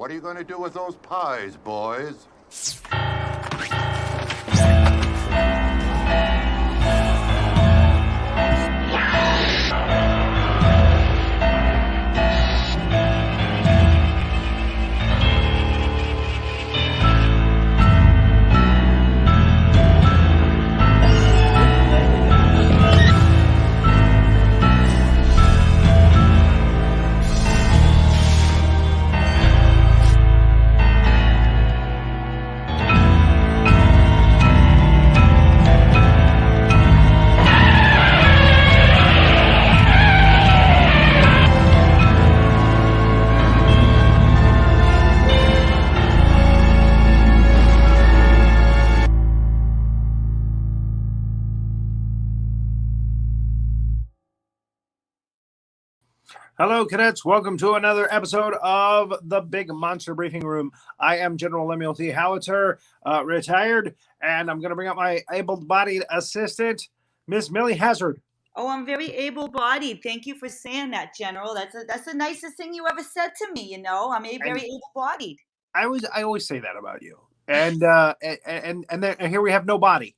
What are you going to do with those pies, boys? Hello, cadets. Welcome to another episode of the Big Monster Briefing Room. I am General Lemuel Howitzer, retired, and I'm going to bring up my able-bodied assistant, Miss Millie Hazzard. Oh, I'm very able-bodied. Thank you for saying that, General. That's the nicest thing you ever said to me. You know, I'm very able-bodied. I always say that about you, and then here we have no body.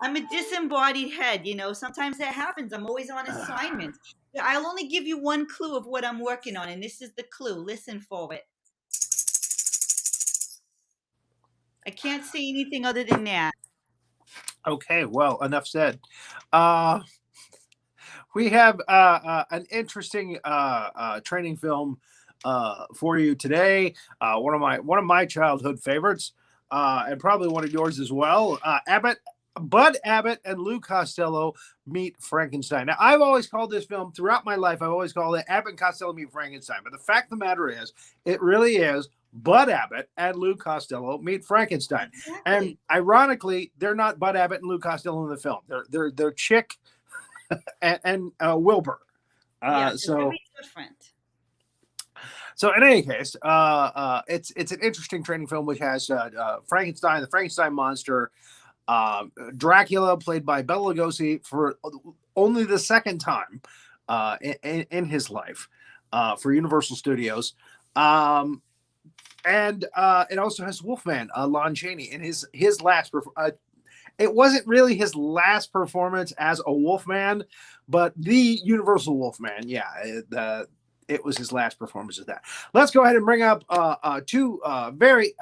I'm a disembodied head. You know, sometimes that happens. I'm always on assignment. I'll only give you one clue of what I'm working on, and this is the clue. Listen for it. I can't say anything other than that. Okay, well, enough said. We have an interesting training film for you today. One of my childhood favorites, and probably one of yours as well. Bud Abbott and Lou Costello Meet Frankenstein. Now, I've always called this film, throughout my life, I've always called it Abbott and Costello Meet Frankenstein. But the fact of the matter is, it really is Bud Abbott and Lou Costello Meet Frankenstein. Exactly. And ironically, they're not Bud Abbott and Lou Costello in the film. They're Chick and Wilbur. So very different. So in any case, it's an interesting training film which has Frankenstein, the Frankenstein monster, Dracula, played by Bela Lugosi, for only the second time in his life for Universal Studios. And it also has Wolfman, Lon Chaney, in his last it wasn't really his last performance as a Wolfman, but the Universal Wolfman, it was his last performance of that. Let's go ahead and bring up two very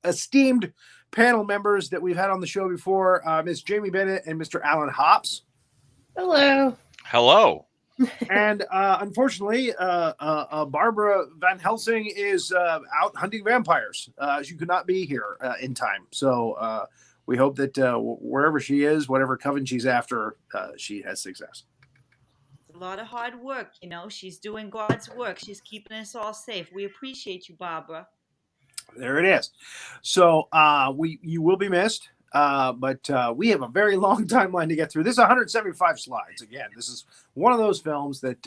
esteemed panel members that we've had on the show before, Miss Jaime Bennett and Mr. Alan Hops. Hello. Hello. And unfortunately, Barbara Van Helsing is out hunting vampires. She could not be here in time. So we hope that wherever she is, whatever coven she's after, she has success. A lot of hard work, you know. She's doing God's work. She's keeping us all safe. We appreciate you, Barbara. There it is. So you will be missed, but we have a very long timeline to get through. This is 175 slides. Again, this is one of those films that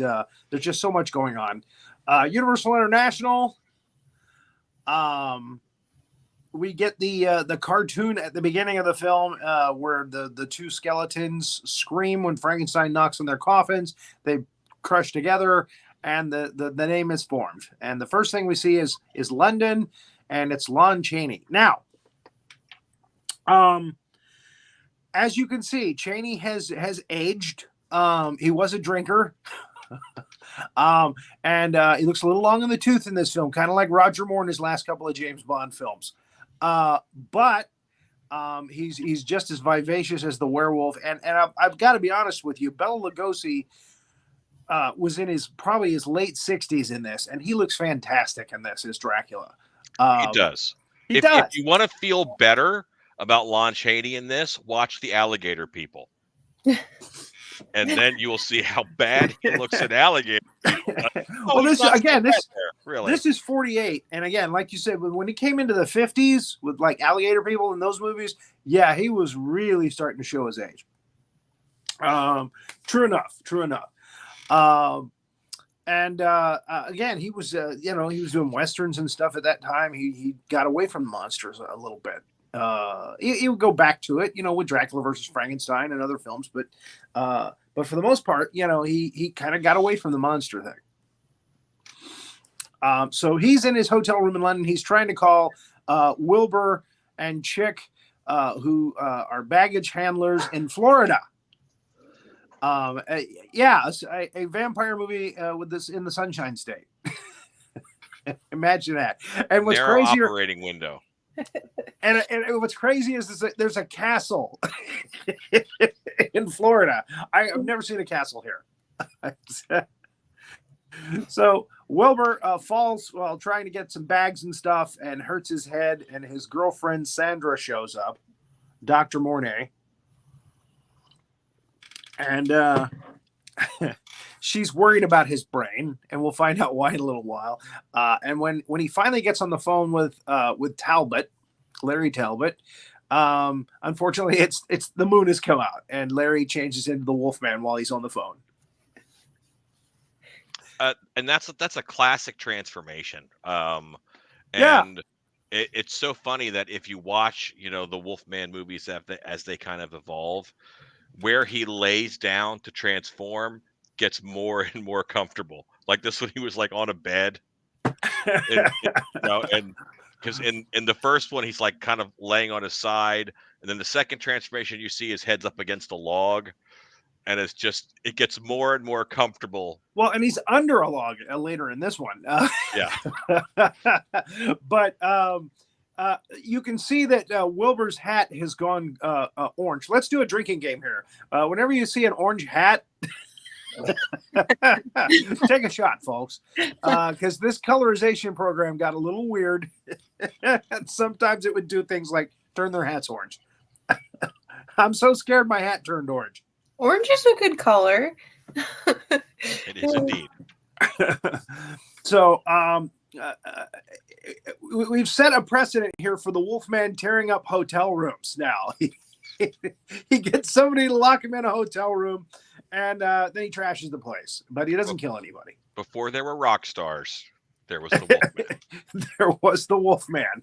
there's just so much going on. Universal International. We get the cartoon at the beginning of the film where the two skeletons scream when Frankenstein knocks on their coffins. They crush together, and the name is formed. And the first thing we see is London. And it's Lon Chaney. Now, as you can see, Chaney has aged. He was a drinker. And he looks a little long in the tooth in this film, kind of like Roger Moore in his last couple of James Bond films. But he's just as vivacious as the werewolf. And I've got to be honest with you, Bela Lugosi was in probably his late 60s in this, and he looks fantastic in this as Dracula. He does. If you want to feel better about Lon Chaney in this, watch The Alligator People. And then you will see how bad he looks at Alligator People. Well, this is 48. And again, like you said, when he came into the 50s with like Alligator People in those movies, yeah, he was really starting to show his age. True enough. And again, he was, he was doing Westerns and stuff at that time. He got away from the monsters a little bit. He would go back to it, with Dracula versus Frankenstein and other films. But for the most part, he kind of got away from the monster thing. So he's in his hotel room in London. He's trying to call Wilbur and Chick, who are baggage handlers in Florida. Yeah, a vampire movie with this in the Sunshine State. Imagine that. And what's narrow crazier, operating window. and what's crazy is that there's a castle in Florida. I've never seen a castle here. So Wilbur falls while trying to get some bags and stuff and hurts his head, and his girlfriend Sandra shows up, Dr. Mornay. And she's worried about his brain, and we'll find out why in a little while. And when he finally gets on the phone with Talbot, Larry Talbot, unfortunately, it's the moon has come out, and Larry changes into the Wolfman while he's on the phone. And that's a classic transformation. Yeah. It's so funny that if you watch, the Wolfman movies as they kind of evolve, where he lays down to transform gets more and more comfortable. Like this one, he was like on a bed, and because in the first one, he's like kind of laying on his side, and then the second transformation you see his head's up against a log, and it gets more and more comfortable. Well, and he's under a log later in this one. Yeah. But you can see that Wilbur's hat has gone orange. Let's do a drinking game here. Whenever you see an orange hat, take a shot, folks, because this colorization program got a little weird. And sometimes it would do things like turn their hats orange. I'm so scared my hat turned orange. Orange is a good color. It is indeed. So we've set a precedent here for the Wolfman tearing up hotel rooms now. He gets somebody to lock him in a hotel room, and then he trashes the place. But he doesn't kill anybody. Before there were rock stars, there was the Wolfman. There was the Wolfman.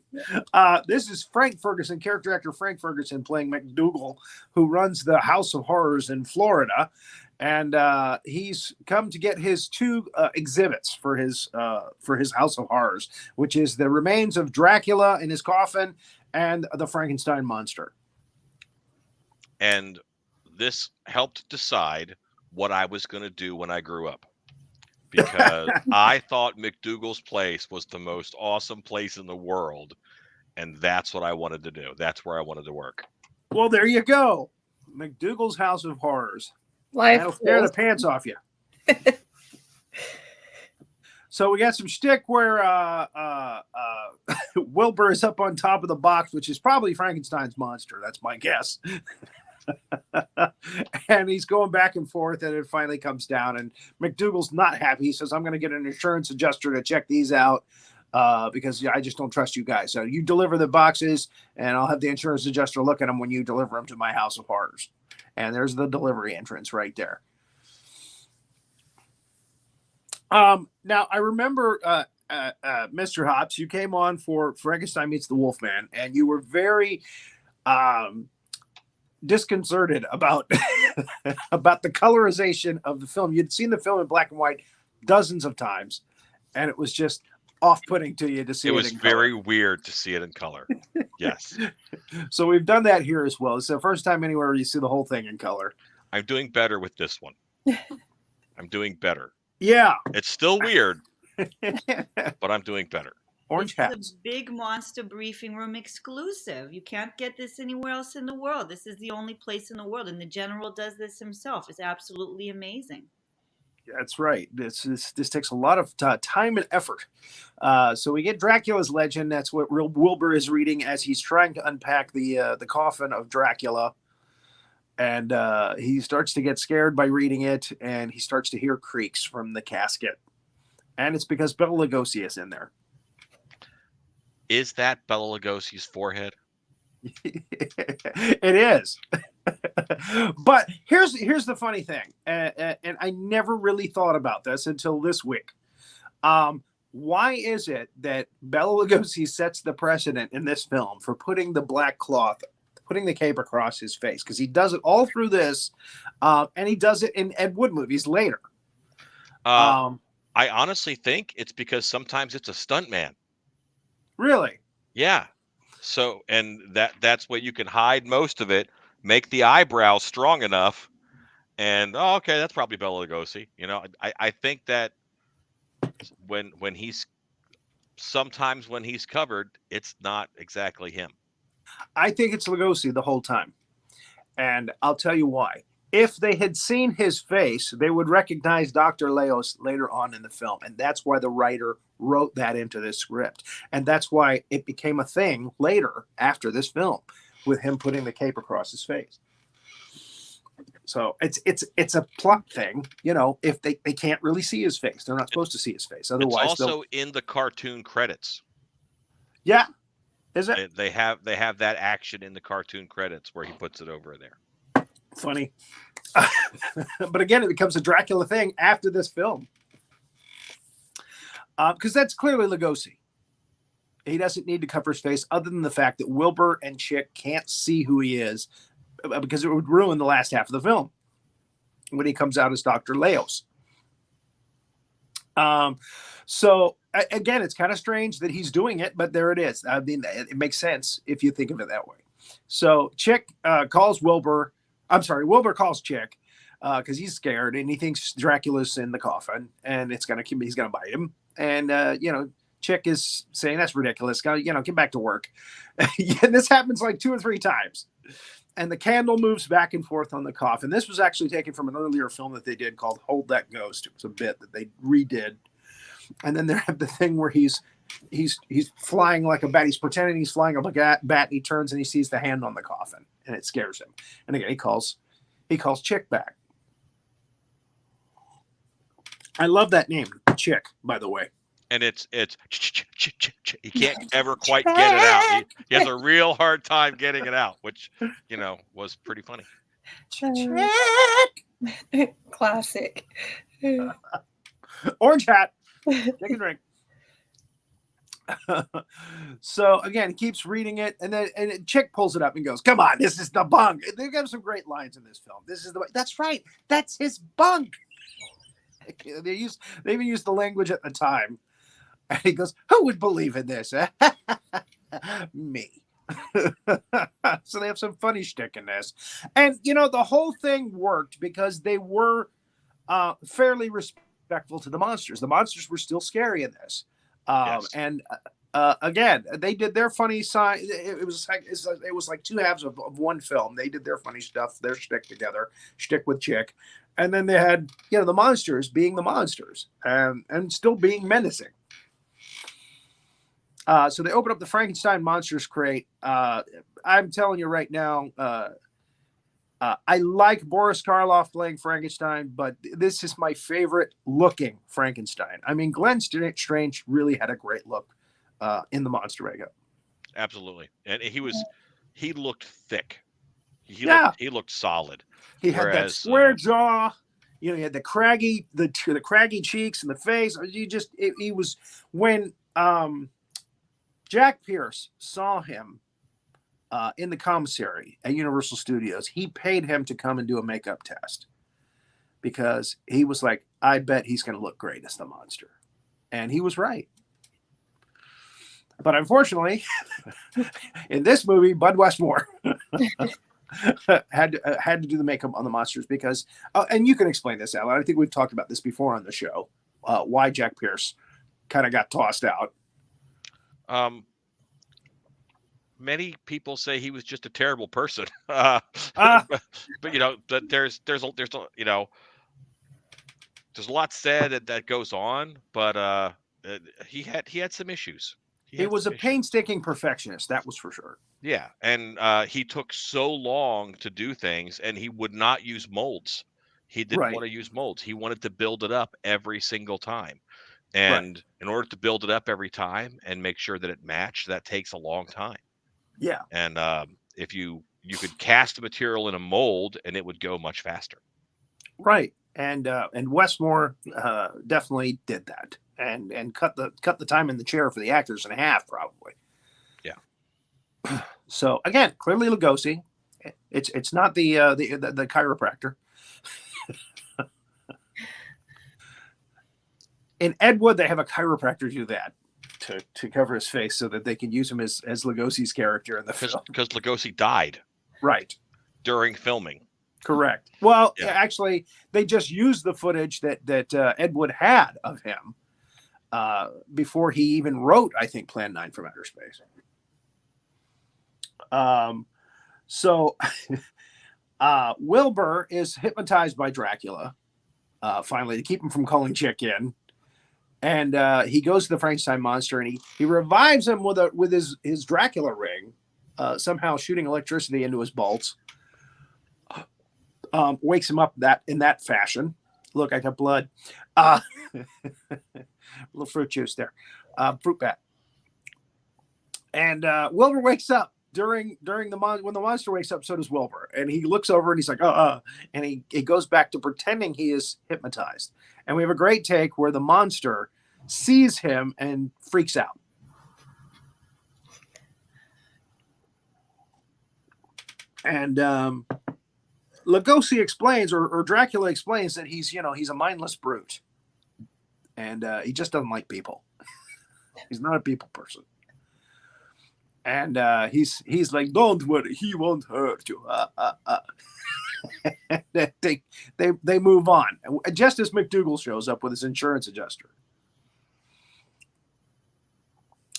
This is Frank Ferguson, character actor Frank Ferguson, playing McDougal, who runs the House of Horrors in Florida. And he's come to get his two exhibits for his House of Horrors, which is the remains of Dracula in his coffin and the Frankenstein monster. And this helped decide what I was going to do when I grew up, because I thought McDougal's place was the most awesome place in the world, and that's what I wanted to do. That's where I wanted to work. Well, there you go. McDougal's House of Horrors. Life That'll scare the pants off you. So we got some shtick where Wilbur is up on top of the box, which is probably Frankenstein's monster. That's my guess. And he's going back and forth, and it finally comes down. And McDougal's not happy. He says, I'm going to get an insurance adjuster to check these out because I just don't trust you guys. So you deliver the boxes, and I'll have the insurance adjuster look at them when you deliver them to my House of Horrors. And there's the delivery entrance right there. Now, I remember, Mr. Hops, you came on for Frankenstein Meets the Wolfman, and you were very disconcerted about about the colorization of the film. You'd seen the film in black and white dozens of times, and it was just off-putting to you to see it. It was very weird to see it in color. Yes. So we've done that here as well. It's the first time anywhere you see the whole thing in color. I'm doing better with this one. I'm doing better. Yeah. It's still weird, but I'm doing better. Orange It's hats. a big monster briefing room exclusive. You can't get this anywhere else in the world. This is the only place in the world, and the general does this himself. It's absolutely amazing. That's right. This takes a lot of time and effort. So we get Dracula's legend. That's what Wilbur is reading as he's trying to unpack the coffin of Dracula. And he starts to get scared by reading it, and he starts to hear creaks from the casket. And it's because Bela Lugosi is in there. Is that Bela Lugosi's forehead? It is. But here's the funny thing, and I never really thought about this until this week. Why is it that Bela Lugosi sets the precedent in this film for putting the black cloth, putting the cape across his face? Because he does it all through this, and he does it in Ed Wood movies later. I I honestly think it's because sometimes it's a stuntman. Really? Yeah. So, and that's what you can hide most of it, make the eyebrows strong enough, and okay, that's probably Bela Lugosi. I think that when he's sometimes when he's covered, it's not exactly him. I think it's Lugosi the whole time. And I'll tell you why. If they had seen his face, they would recognize Dr. Leos later on in the film. And that's why the writer wrote that into this script. And that's why it became a thing later after this film with him putting the cape across his face. So it's a plot thing, if they can't really see his face. They're not supposed to see his face. Otherwise, it's also in the cartoon credits. Yeah. Is it? They have that action in the cartoon credits where he puts it over there. Funny. But again, it becomes a Dracula thing after this film. Because that's clearly Lugosi. He doesn't need to cover his face other than the fact that Wilbur and Chick can't see who he is because it would ruin the last half of the film when he comes out as Dr. Leos. So again, it's kind of strange that he's doing it, but there it is. I mean, it makes sense if you think of it that way. So Chick calls Wilbur. I'm sorry, Wilbur calls Chick because he's scared and he thinks Dracula's in the coffin and he's gonna bite him. And Chick is saying that's ridiculous. Get back to work. And this happens like 2 or 3 times. And the candle moves back and forth on the coffin. This was actually taken from an earlier film that they did called Hold That Ghost. It was a bit that they redid. And then they have the thing where he's flying like a bat. He's pretending he's flying like a bat. And he turns and he sees the hand on the coffin, and it scares him. And again, he calls Chick back. I love that name, Chick, by the way. And it's he can't ever quite get it out. He has a real hard time getting it out, which was pretty funny. Chick. Classic. Orange hat. Take a drink. So again, he keeps reading it, and Chick pulls it up and goes, "Come on, this is the bunk." They've got some great lines in this film. That's right. That's his bunk. They even used the language at the time. And he goes, "Who would believe in this?" Me. So they have some funny shtick in this. And, the whole thing worked because they were fairly respectful to the monsters. The monsters were still scary in this. Yes. And again, they did their funny side. It was like 2 halves of one film. They did their funny stuff, their shtick together, shtick with Chick. And then they had, the monsters being the monsters and still being menacing. So they open up the Frankenstein monsters crate. I'm telling you right now, I like Boris Karloff playing Frankenstein, but this is my favorite looking Frankenstein. I mean, Glenn Strange really had a great look in the monster makeup. Absolutely. And he looked thick. He looked solid. He had that square jaw. He had the craggy cheeks and the face. He was when Jack Pierce saw him in the commissary at Universal Studios. He paid him to come and do a makeup test because he was like, I bet he's going to look great as the monster. And he was right. But unfortunately, in this movie, Bud Westmore had to do the makeup on the monsters because, and you can explain this, Alan. I think we've talked about this before on the show, why Jack Pierce kind of got tossed out. Many people say he was just a terrible person, but there's a lot said that goes on, but he had some issues. He was a painstaking perfectionist, that was for sure. Yeah, and he took so long to do things, and he would not use molds. He didn't want to use molds. He wanted to build it up every single time. And in order to build it up every time and make sure that it matched, that takes a long time. Yeah. And if you could cast the material in a mold and it would go much faster. Right. And Westmore definitely did that and cut the time in the chair for the actors in half, probably. Yeah. So again, clearly Lugosi. It's not the chiropractor. In Ed Wood, they have a chiropractor do that to cover his face so that they can use him as Lugosi's character in the film. Because Lugosi died. Right. During filming. Correct. Well, Yeah. actually, they just used the footage that Ed Wood had of him before he even wrote, I think, Plan 9 from Outer Space. So Wilbur is hypnotized by Dracula, finally, to keep him from calling Chick in. And he goes to the Frankenstein monster and he revives him with his Dracula ring, somehow shooting electricity into his bolts. Wakes him up in that fashion. Look, I got blood. A little fruit juice there. Fruit bat. And Wilbur wakes up during when the monster wakes up. So does Wilbur, and he looks over and he's like, and he goes back to pretending he is hypnotized. And we have a great take where the monster sees him and freaks out. And Lugosi explains, or Dracula explains, that he's a mindless brute, and he just doesn't like people. He's not a people person, and he's like, "Don't worry, he won't hurt you." They move on. Just as McDougal shows up with his insurance adjuster,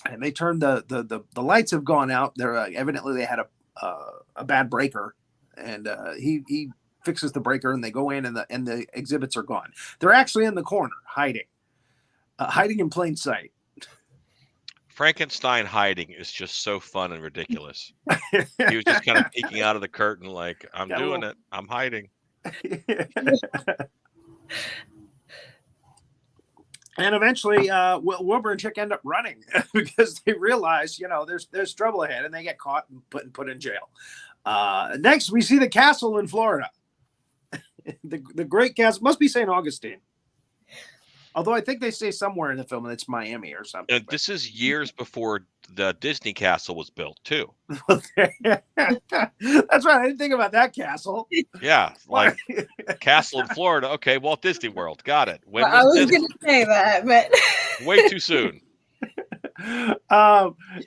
and they turn the lights have gone out. They're evidently they had a bad breaker. And he fixes the breaker, and they go in, and the exhibits are gone. They're actually in the corner, hiding in plain sight. Frankenstein hiding is just so fun and ridiculous. He was just kind of peeking out of the curtain, like, "I'm doing it. I'm hiding." And eventually, Wilbur and Chick end up running because they realize, there's trouble ahead, and they get caught and put in jail. Next, we see the castle in Florida. the great castle. Must be St. Augustine. Although I think they say somewhere in the film that it's Miami or something. And this is years before the Disney castle was built, too. That's right. I didn't think about that castle. Yeah, like castle in Florida. Okay, Walt Disney World. Got it. I was going to say that, but way too soon.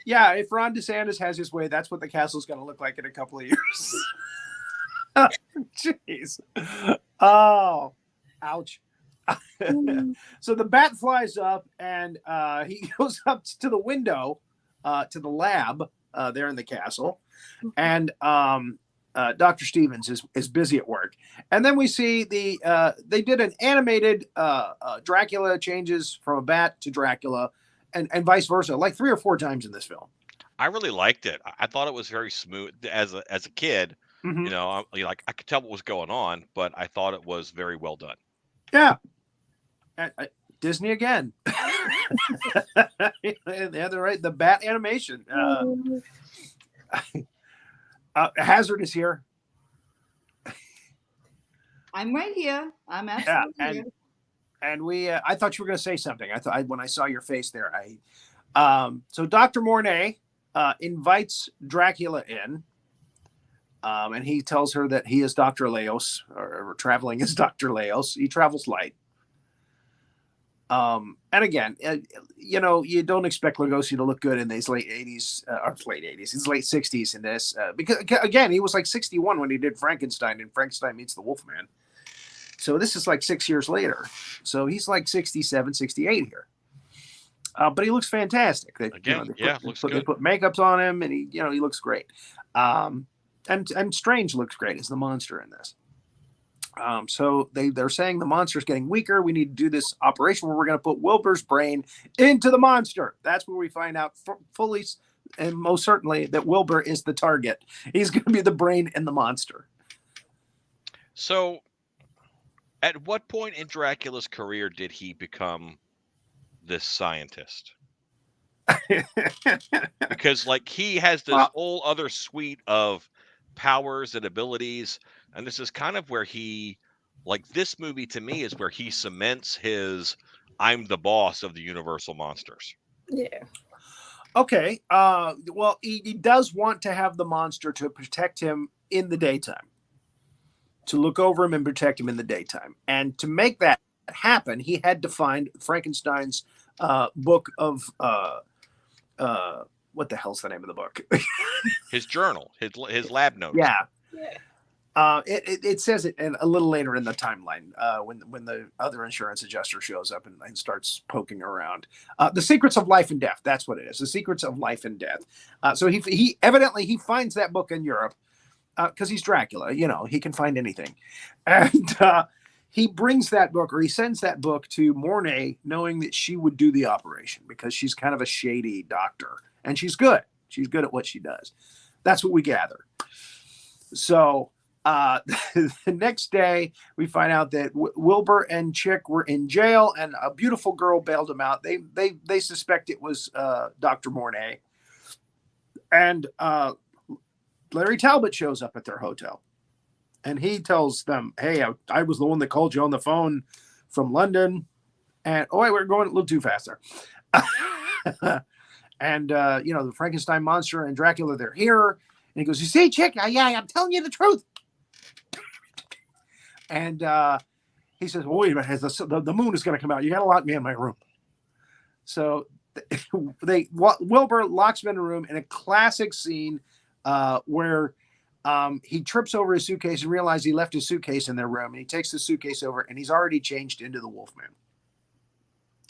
Yeah, if Ron DeSantis has his way, that's what the castle's going to look like in a couple of years. Jeez. Oh, ouch. So the bat flies up, and he goes up to the window, to the lab there in the castle, and Dr. Stevens is busy at work. And then we see they did an animated Dracula changes from a bat to Dracula, and vice versa, like 3 or 4 times in this film. I really liked it. I thought it was very smooth as a kid. Mm-hmm. I could tell what was going on, but I thought it was very well done. Yeah. Disney again. Yeah, they're right. The bat animation. Hazzard is here. I'm right here. I'm absolutely here. And I thought you were going to say something. I thought when I saw your face there, so Dr. Mornay invites Dracula in, and he tells her that he is Dr. Leos, or traveling as Dr. Leos. He travels light. And again, you don't expect Lugosi to look good in these late 80s, or late 80s, his late 60s in this, because again, he was like 61 when he did Frankenstein and Frankenstein Meets the Wolfman. So this is like 6 years later. So he's like 67, 68 here. But he looks fantastic. They put makeups on him, and he looks great. And Strange looks great as the monster in this. So they're saying the monster's getting weaker. We need to do this operation where we're going to put Wilbur's brain into the monster. That's where we find out fully and most certainly that Wilbur is the target. He's going to be the brain in the monster. So at what point in Dracula's career did he become this scientist? Because he has this whole other suite of powers and abilities, and this is kind of where he, this movie to me is where he cements his "I'm the boss of the Universal monsters." Yeah. Okay. Well, he does want to have the monster to protect him in the daytime, to look over him and protect him in the daytime, and to make that happen, he had to find Frankenstein's book of what the hell's the name of the book? His journal, his lab notes. Yeah. It says it a little later in the timeline when the other insurance adjuster shows up and starts poking around. The Secrets of Life and Death. That's what it is. The Secrets of Life and Death. So he evidently finds that book in Europe because he's Dracula. You know, he can find anything. And he brings that book, or he sends that book to Mornay, knowing that she would do the operation because she's kind of a shady doctor. And she's good. She's good at what she does. That's what we gather. So the next day, we find out that Wilbur and Chick were in jail, and a beautiful girl bailed them out. They suspect it was Dr. Mornay. And Larry Talbot shows up at their hotel. And he tells them, hey, I was the one that called you on the phone from London. And, oh, wait, we're going a little too fast there. And, the Frankenstein monster and Dracula, they're here. And he goes, you see, Chick, yeah, I'm telling you the truth. And he says, well, wait a minute, the moon is going to come out. You got to lock me in my room. So Wilbur locks him in a room in a classic scene where he trips over his suitcase and realizes he left his suitcase in their room. And he takes the suitcase over, and he's already changed into the Wolfman.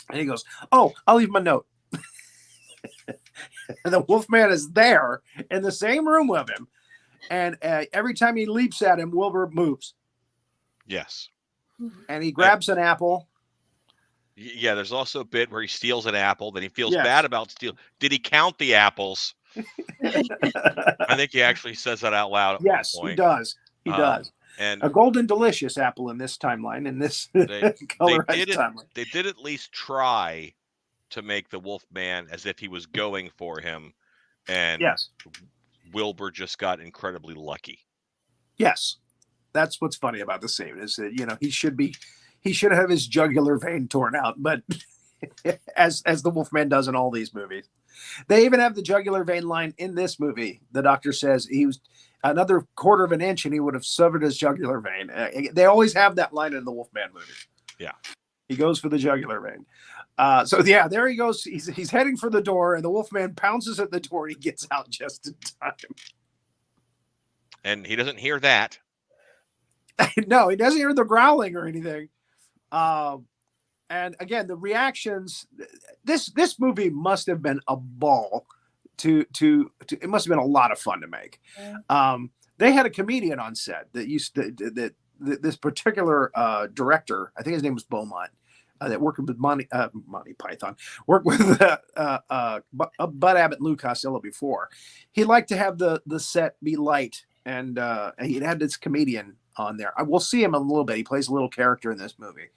And he goes, oh, I'll leave him a note. And the Wolfman is there in the same room with him. And every time he leaps at him, Wilbur moves. Yes. And he grabs an apple. Yeah, there's also a bit where he steals an apple. Then he feels Yes. bad about stealing. Did he count the apples? I think he actually says that out loud at Yes, one point. he does. He does. And a golden delicious apple in this timeline, in this colorized timeline. They did at least try to make the Wolfman as if he was going for him. And yes, Wilbur just got incredibly lucky. Yes. That's what's funny about the scene is that, he should have his jugular vein torn out, but as the Wolfman does in all these movies. They even have the jugular vein line in this movie. The doctor says he was another quarter of an inch and he would have severed his jugular vein. They always have that line in the Wolfman movie. Yeah. He goes for the jugular vein. There he goes. He's heading for the door, and the Wolfman pounces at the door, and he gets out just in time. And he doesn't hear that. No, he doesn't hear the growling or anything. And again, the reactions. This movie must have been a ball. It must have been a lot of fun to make. They had a comedian on set that this particular director, I think his name was Beaumont, that worked with Monty Python, worked with Bud Abbott and Lou Costello before. He liked to have the set be light, and he had this comedian on there. We'll see him in a little bit. He plays a little character in this movie.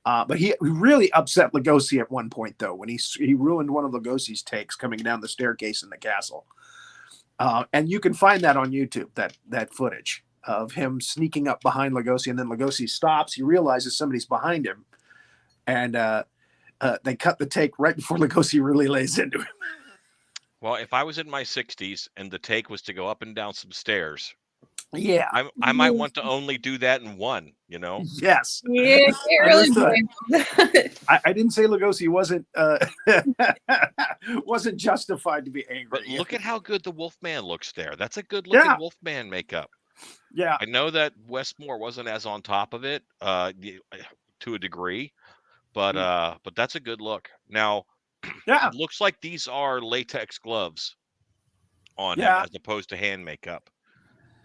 But he really upset Lugosi at one point, though, when he ruined one of Lugosi's takes coming down the staircase in the castle. And you can find that on YouTube, that footage of him sneaking up behind Lugosi, and then Lugosi stops. He realizes somebody's behind him, and they cut the take right before Lugosi really lays into him. Well, if I was in my 60s and the take was to go up and down some stairs, yeah, I might want to only do that in one, Yes. Yeah, really. I didn't say Lugosi wasn't justified to be angry. But look at how good the Wolfman looks there. That's a good looking Wolfman makeup. Yeah. I know that Westmore wasn't as on top of it to a degree, but that's a good look. Now, yeah, it looks like these are latex gloves on him as opposed to hand makeup.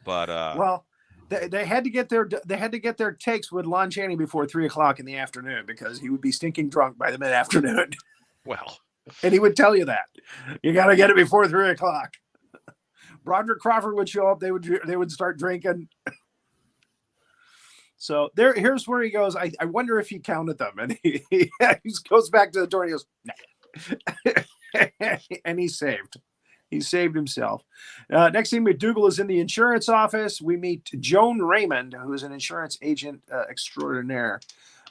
But well, they had to get their takes with Lon Chaney before 3:00 in the afternoon because he would be stinking drunk by the mid-afternoon. Well, and he would tell you that you got to get it before 3:00. Broderick Crawford would show up. They would start drinking. So here's where he goes. I wonder if he counted them, and he goes back to the door. And he goes, nah. And he's saved. He saved himself. Next thing, McDougal is in the insurance office. We meet Joan Raymond, who is an insurance agent extraordinaire.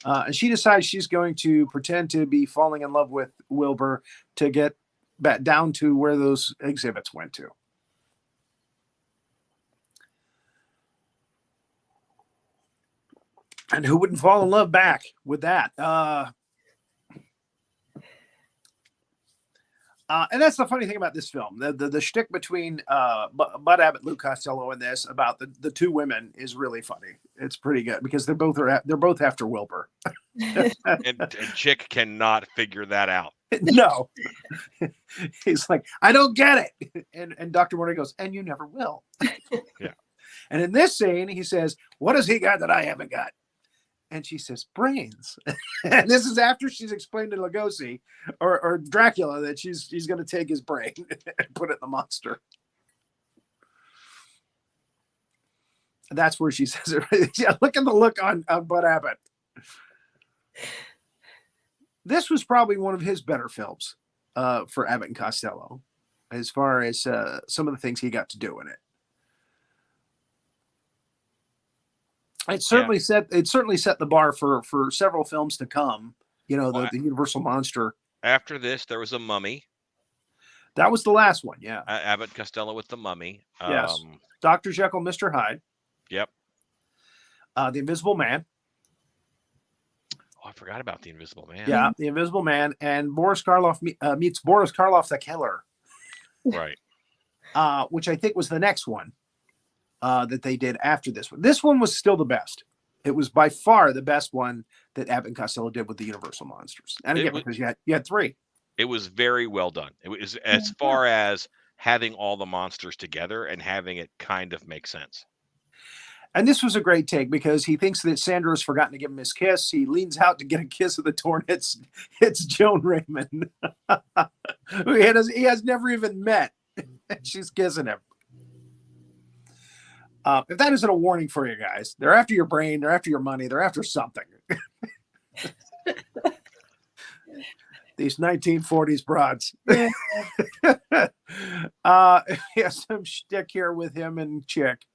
And she decides she's going to pretend to be falling in love with Wilbur to get back down to where those exhibits went to. And who wouldn't fall in love back with that? And that's the funny thing about this film. The shtick between Bud Abbott, Lou Costello, and this about the two women is really funny. It's pretty good because they're both after Wilbur. and Chick cannot figure that out. No, he's like, I don't get it, and Dr. Morty goes, and you never will. Yeah. And in this scene, he says, "What has he got that I haven't got?" And she says, "Brains." And this is after she's explained to Lugosi or Dracula that she's going to take his brain and put it in the monster. And that's where she says it. Yeah, look at the look on Bud Abbott. This was probably one of his better films for Abbott and Costello, as far as some of the things he got to do in it. It certainly set the bar for several films to come. You know, the Universal Monster. After this, there was a Mummy. That was the last one. Yeah, Abbott and Costello with the Mummy. Yes, Dr. Jekyll, Mr. Hyde. Yep. The Invisible Man. Oh, I forgot about the Invisible Man. Yeah, the Invisible Man, and Boris Karloff meets Boris Karloff, the Killer. Right. Which I think was the next one that they did after this one. This one was still the best. It was by far the best one that Abbott and Costello did with the Universal Monsters. And again, because you had three. It was very well done. It was as far as having all the monsters together and having it kind of make sense. And this was a great take because he thinks that Sandra has forgotten to give him his kiss. He leans out to get a kiss of the torn. It's Joan Raymond, who he has never even met. And she's kissing him. If that isn't a warning for you guys, they're after your brain, they're after your money, they're after something. These 1940s broads. He has some shtick here with him and Chick.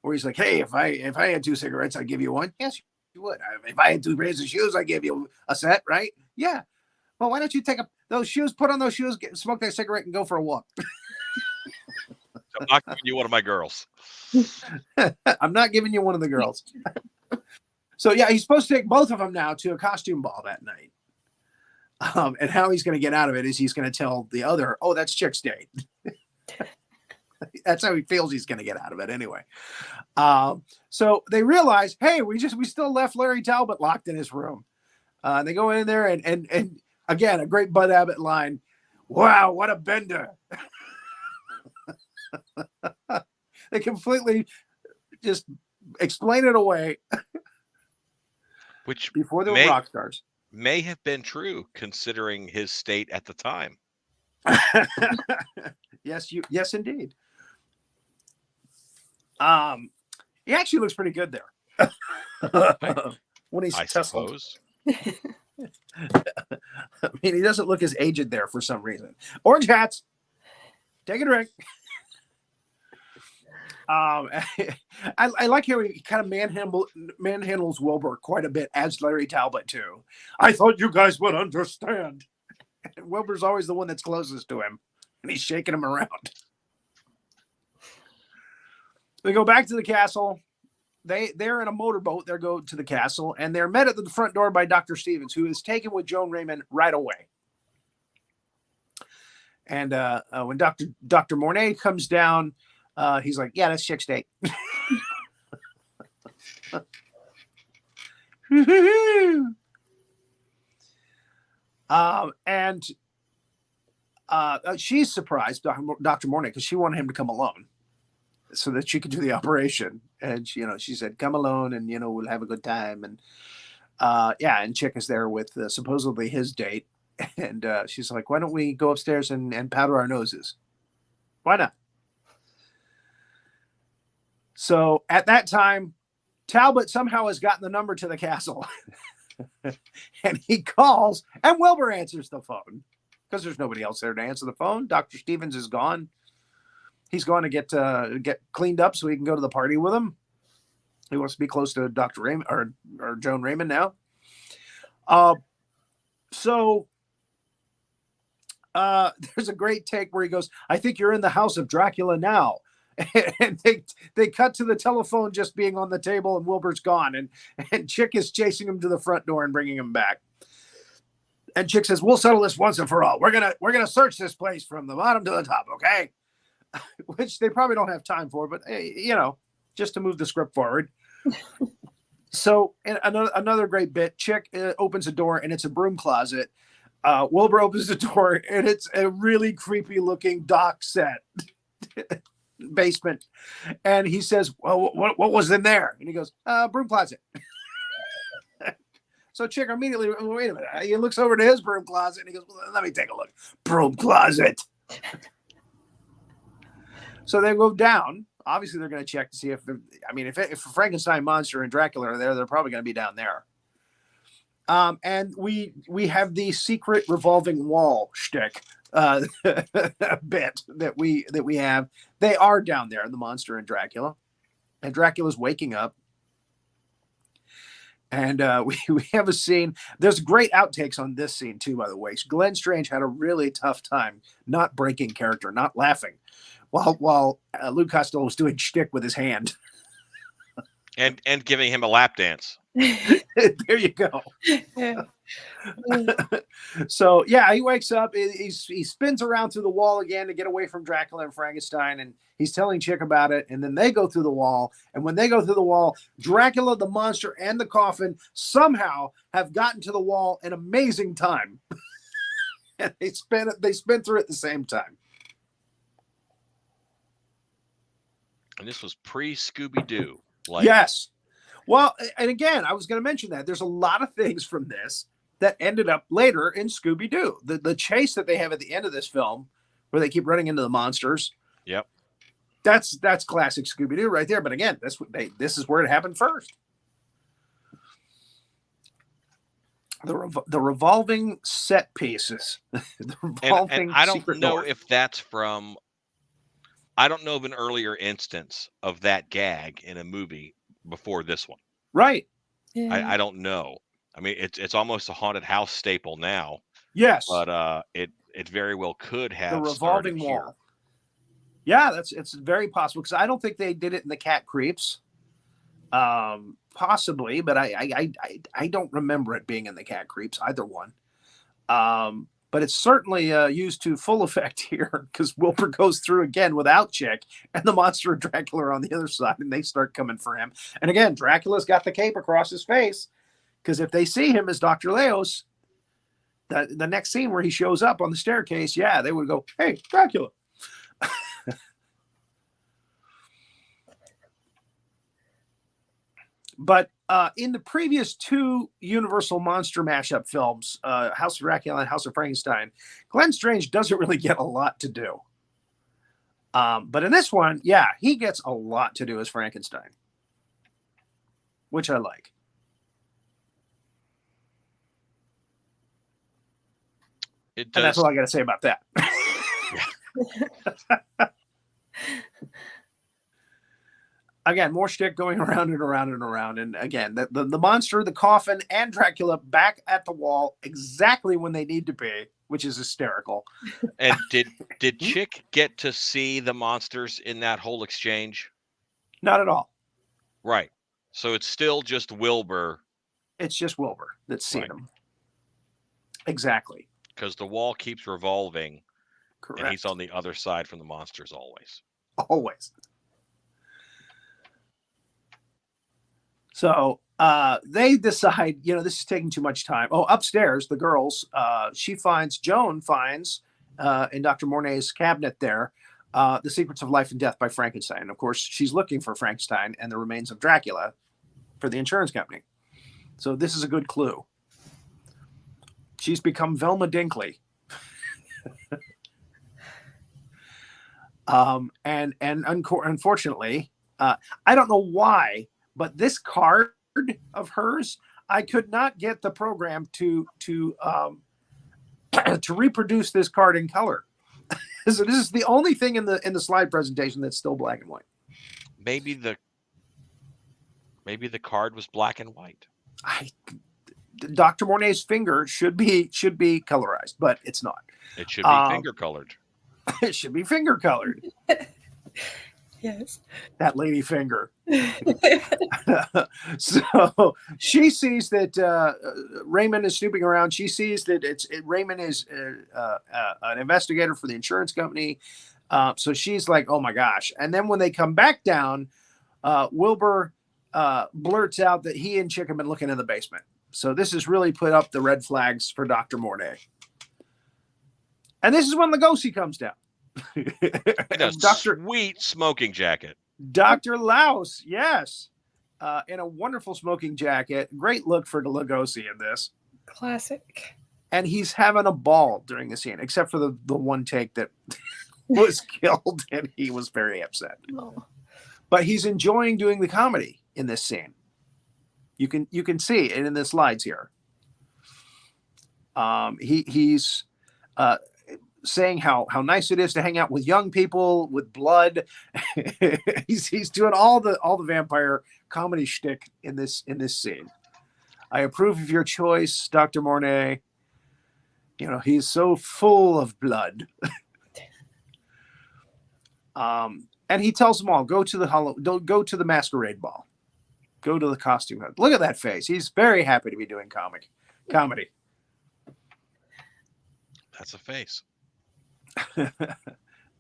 Where he's like, "Hey, if I had 2 cigarettes, I'd give you one." Yes, you would. If I had 2 pairs of shoes, I'd give you a set, right? Yeah. Well, why don't you take those shoes, put on those shoes, smoke that cigarette, and go for a walk? I'm not giving you one of my girls. I'm not giving you one of the girls. So yeah, he's supposed to take both of them now to a costume ball that night. And how he's going to get out of it is he's going to tell the other, "Oh, that's Chick's date." That's how he feels he's going to get out of it anyway. So they realize, hey, we still left Larry Talbot locked in his room. They go in there and again, a great Bud Abbott line. "Wow, what a bender." They completely just explain it away. Which before they were rock stars. May have been true considering his state at the time. Yes, indeed. He actually looks pretty good there. When he's suppose. I mean, he doesn't look as aged there for some reason. Orange hats. Take a drink. I like how he kind of manhandles Wilbur quite a bit as Larry Talbot too. "I thought you guys would understand." And Wilbur's always the one that's closest to him, and he's shaking him around. They go back to the castle. They're in a motorboat. They go to the castle, and they're met at the front door by Dr. Stevens, who is taken with Joan Raymond right away. And when Dr. Mornay comes down, he's like, "Yeah, that's Chick's date." And she's surprised, Dr. Mornay, because she wanted him to come alone so that she could do the operation. And she said, "Come alone, and we'll have a good time." And and Chick is there with supposedly his date, and she's like, "Why don't we go upstairs and powder our noses? Why not?" So at that time, Talbot somehow has gotten the number to the castle. And he calls, and Wilbur answers the phone because there's nobody else there to answer the phone. Dr. Stevens is gone. He's going to get cleaned up so he can go to the party with him. He wants to be close to Dr. Raymond or Joan Raymond now. So there's a great take where he goes, "I think you're in the house of Dracula now." and they cut to the telephone just being on the table, and Wilbur's gone, and Chick is chasing him to the front door and bringing him back. And Chick says, "We'll settle this once and for all. We're gonna search this place from the bottom to the top, okay?" Which they probably don't have time for, but just to move the script forward. So, another great bit. Chick opens a door, and it's a broom closet. Wilbur opens the door, and it's a really creepy looking dock set basement. And he says, "Well, what was in there?" And he goes, "Broom closet." So Chick immediately, wait a minute. He looks over to his broom closet, and he goes, "Well, let me take a look. Broom closet." So they go down. Obviously, they're going to check to see if Frankenstein monster and Dracula are there, they're probably going to be down there. And we have the secret revolving wall shtick bit that we have. They are down there, the monster and Dracula, and Dracula's waking up. And we have a scene. There's great outtakes on this scene too, by the way. Glenn Strange had a really tough time not breaking character, not laughing, while Lou Costello was doing shtick with his hand and giving him a lap dance. There you go. So yeah, he wakes up. He spins around through the wall again to get away from Dracula and Frankenstein, and he's telling Chick about it. And then they go through the wall. And when they go through the wall, Dracula, the monster, and the coffin somehow have gotten to the wall in amazing time. And they spin through it at the same time. And this was pre-Scooby-Doo. Yes. Well, and again, I was going to mention that there's a lot of things from this that ended up later in Scooby-Doo. The chase that they have at the end of this film, where they keep running into the monsters. Yep. That's classic Scooby-Doo right there. But again, this is where it happened first. The revolving set pieces. And I don't know if that's from. I don't know of an earlier instance of that gag in a movie before this one. Right. Yeah. I don't know. I mean, it's almost a haunted house staple now. Yes. But it very well could have the revolving wall. Here. Yeah, it's very possible, because I don't think they did it in the Cat Creeps. Possibly, but I don't remember it being in the Cat Creeps, either one. But it's certainly used to full effect here, because Wilbur goes through again without Chick, and the monster and Dracula are on the other side, and they start coming for him. And again, Dracula's got the cape across his face, because if they see him as Dr. Leos, the next scene where he shows up on the staircase, yeah, they would go, "Hey, Dracula." But in the previous two Universal Monster mashup films, House of Dracula and House of Frankenstein, Glenn Strange doesn't really get a lot to do. But in this one, yeah, he gets a lot to do as Frankenstein, which I like. It does. And that's all I got to say about that. Again, more shtick going around and around and around. And again, the monster, the coffin, and Dracula back at the wall exactly when they need to be, which is hysterical. And did Chick get to see the monsters in that whole exchange? Not at all. Right. So it's still just Wilbur. It's just Wilbur that's seen Right. him. Exactly. Because the wall keeps revolving. Correct. And he's on the other side from the monsters always. Always. So they decide, this is taking too much time. Oh, upstairs, the girls, Joan finds in Dr. Mornay's cabinet there, The Secrets of Life and Death by Frankenstein. And of course, she's looking for Frankenstein and the remains of Dracula for the insurance company. So this is a good clue. She's become Velma Dinkley. And unfortunately, I don't know why, but this card of hers, I could not get the program to reproduce this card in color. So this is the only thing in the slide presentation that's still black and white. Maybe the card was black and white. Dr. Mornay's finger should be colorized, but it's not. It should be finger colored. It should be finger colored. Yes. That lady finger. So she sees that Raymond is snooping around. She sees that Raymond is an investigator for the insurance company. So she's like, oh my gosh. And then when they come back down, Wilbur blurts out that he and Chick have been looking in the basement. So this has really put up the red flags for Dr. Mornay. And this is when Lugosi comes down. Sweet smoking jacket. Dr. Louse, yes. In a wonderful smoking jacket. Great look for Lugosi in this. Classic. And he's having a ball during the scene, except for the one take that was killed, and he was very upset. Oh. But he's enjoying doing the comedy in this scene. You can see it in the slides here. He's saying how nice it is to hang out with young people with blood. he's doing all the vampire comedy shtick in this scene. I approve of your choice, Dr. Mornay. You know, he's so full of blood. And he tells them all, go to the masquerade ball. Go to the costume. Look at that face. He's very happy to be doing comedy. That's a face. And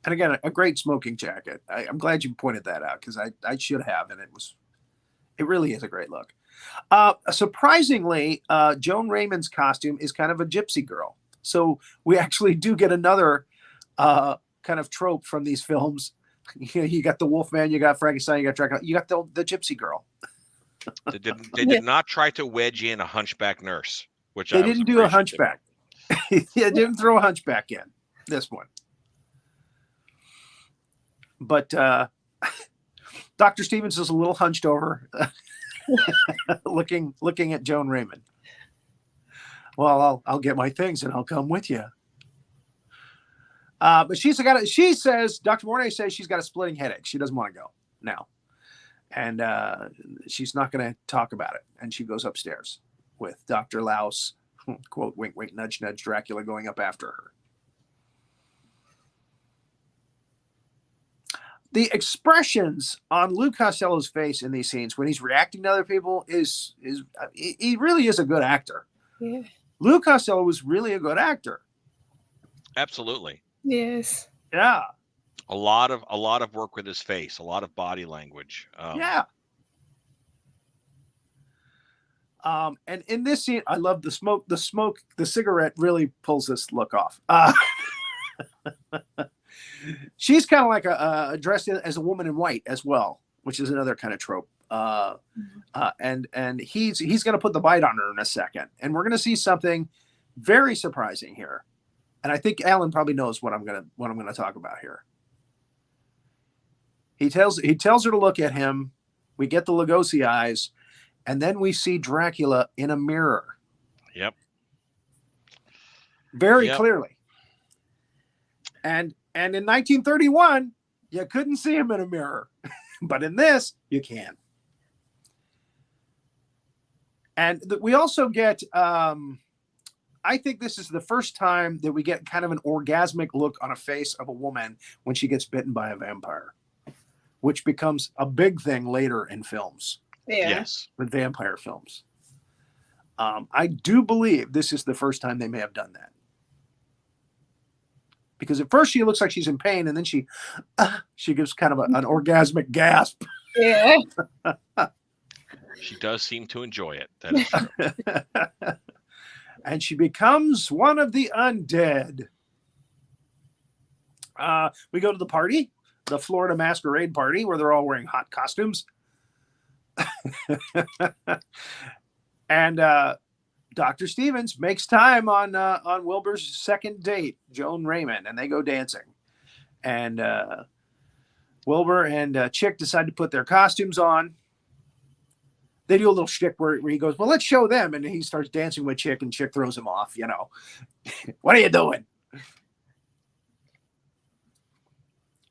again, a great smoking jacket. I'm glad you pointed that out, because I should have, and it really is a great look. Surprisingly, Joan Raymond's costume is kind of a gypsy girl. So we actually do get another kind of trope from these films. You got the Wolfman, you got Frankenstein, you got Dracula, you got the gypsy girl. They did not try to wedge in a hunchback nurse, which they didn't do a hunchback. They didn't throw a hunchback in this one. But Dr. Stevens is a little hunched over, looking at Joan Raymond. Well, I'll get my things and I'll come with you. But she says, Dr. Mornay says she's got a splitting headache. She doesn't want to go now. And she's not going to talk about it. And she goes upstairs with Dr. Louse, quote, wink, wink, nudge, nudge, Dracula going up after her. The expressions on Lou Costello's face in these scenes when he's reacting to other people he really is a good actor. Yeah. Lou Costello was really a good actor. Absolutely. Yes. Yeah. A lot of work with his face, a lot of body language. Yeah. And in this scene, I love the smoke. The cigarette really pulls this look off. She's kind of like dressed as a woman in white as well, which is another kind of trope. And he's going to put the bite on her in a second, and we're going to see something very surprising here. And I think Alan probably knows what I'm going to talk about here. He tells her to look at him. We get the Lugosi eyes, and then we see Dracula in a mirror. Yep. Very clearly. And in 1931, you couldn't see him in a mirror, but in this, you can. And we also get, I think this is the first time that we get kind of an orgasmic look on a face of a woman when she gets bitten by a vampire, which becomes a big thing later in films. Yeah. Yes. With vampire films. I do believe this is the first time they may have done that. Because at first she looks like she's in pain, and then she gives kind of an orgasmic gasp. Yeah. She does seem to enjoy it. That is true. And she becomes one of the undead. We go to the party, the Florida masquerade party, where they're all wearing hot costumes. And Dr. Stevens makes time on Wilbur's second date, Joan Raymond, and they go dancing. And Wilbur and Chick decide to put their costumes on. They do a little shtick where he goes, well, let's show them. And he starts dancing with Chick, and Chick throws him off, What are you doing?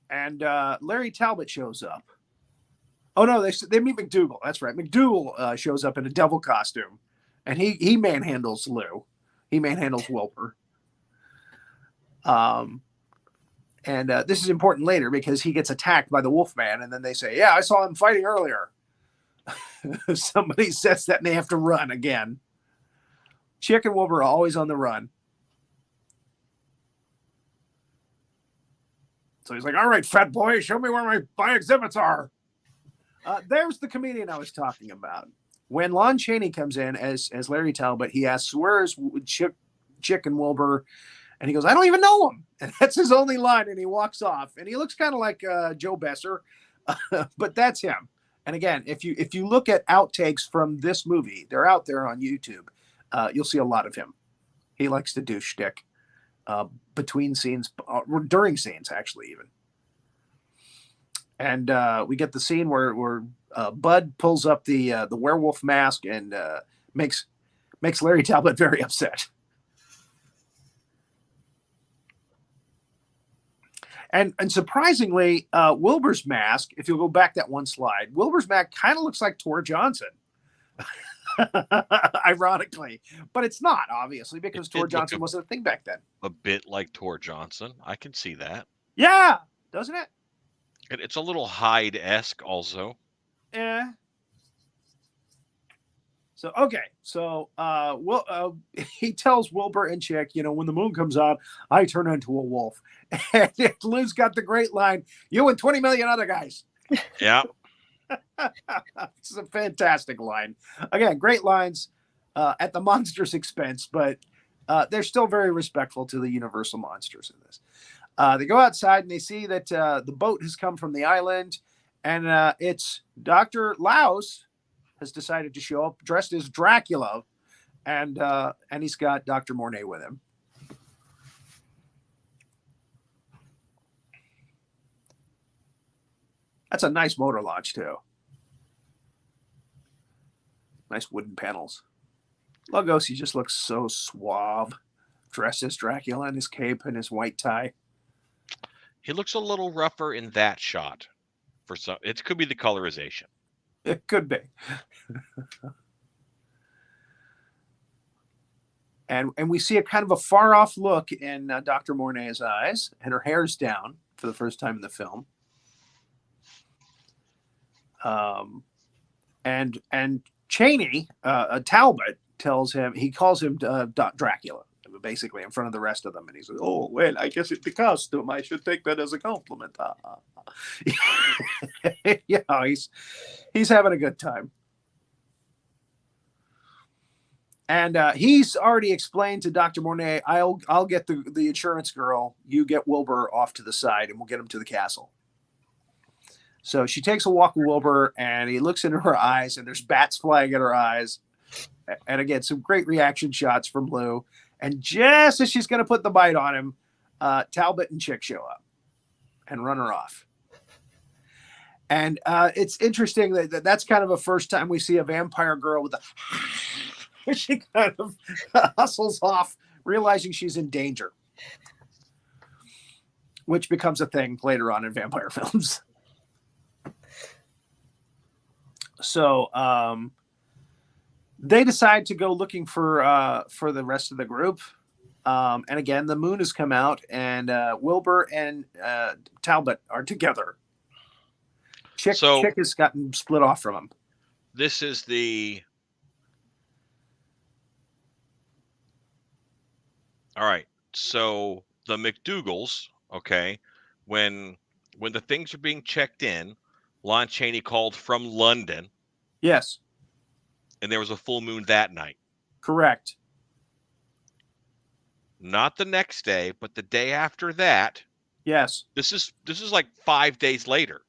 And Larry Talbot shows up. Oh, no, they meet McDougal. That's right. McDougal shows up in a devil costume, and he manhandles Lou. He manhandles Wilbur. And this is important later because he gets attacked by the Wolfman, and then they say, "Yeah, I saw him fighting earlier." Somebody says that, and they have to run again. Chick and Wilbur are always on the run. So he's like, "All right, fat boy, show me where my exhibits are." There's the comedian I was talking about. When Lon Chaney comes in as Larry Talbot, he asks, "Where's Chick and Wilbur?" And he goes, "I don't even know him." And that's his only line. And he walks off. And he looks kind of like Joe Besser, but that's him. And again, if you look at outtakes from this movie, they're out there on YouTube. You'll see a lot of him. He likes to do shtick between scenes, during scenes, actually, even. And we get the scene where Bud pulls up the werewolf mask and makes Larry Talbot very upset. And surprisingly, Wilbur's mask, if you'll go back that one slide, Wilbur's mask kind of looks like Tor Johnson, ironically. But it's not, obviously, because Tor Johnson wasn't a thing back then. A bit like Tor Johnson. I can see that. Yeah, doesn't it? It's a little Hyde-esque also. Yeah. So, okay. So, he tells Wilbur and Chick, when the moon comes out, I turn into a wolf. And Lou's got the great line, "You and 20 million other guys." Yeah. It's a fantastic line. Again, great lines at the monster's expense, but they're still very respectful to the Universal monsters in this. They go outside and they see that the boat has come from the island, and it's Dr. Laus has decided to show up dressed as Dracula, and he's got Dr. Mornay with him. That's a nice motor launch, too. Nice wooden panels. Lugosi just looks so suave, dressed as Dracula in his cape and his white tie. He looks a little rougher in that shot. It could be the colorization. It could be. and we see a kind of a far off look in Dr. Mornay's eyes, and her hair's down for the first time in the film. And Chaney, Talbot, tells him, he calls him Dracula, basically in front of the rest of them. And he says, "Oh, well, I guess it's the costume. I should take that as a compliment." Yeah, he's having a good time. And he's already explained to Dr. Mornay, I'll get the insurance girl. You get Wilbur off to the side, and we'll get him to the castle. So she takes a walk with Wilbur, and he looks into her eyes, and there's bats flying at her eyes. And again, some great reaction shots from Lou. And just as she's going to put the bite on him, Talbot and Chick show up and run her off. And it's interesting that's kind of a first time we see a vampire girl with she kind of hustles off, realizing she's in danger, which becomes a thing later on in vampire films. So they decide to go looking for the rest of the group. And again, the moon has come out, and Wilbur and Talbot are together. Chick has gotten split off from him. This is the... All right. So the McDougalls, okay, when the things are being checked in, Lon Chaney called from London. Yes. And there was a full moon that night. Correct. Not the next day, but the day after that. Yes. This is like 5 days later.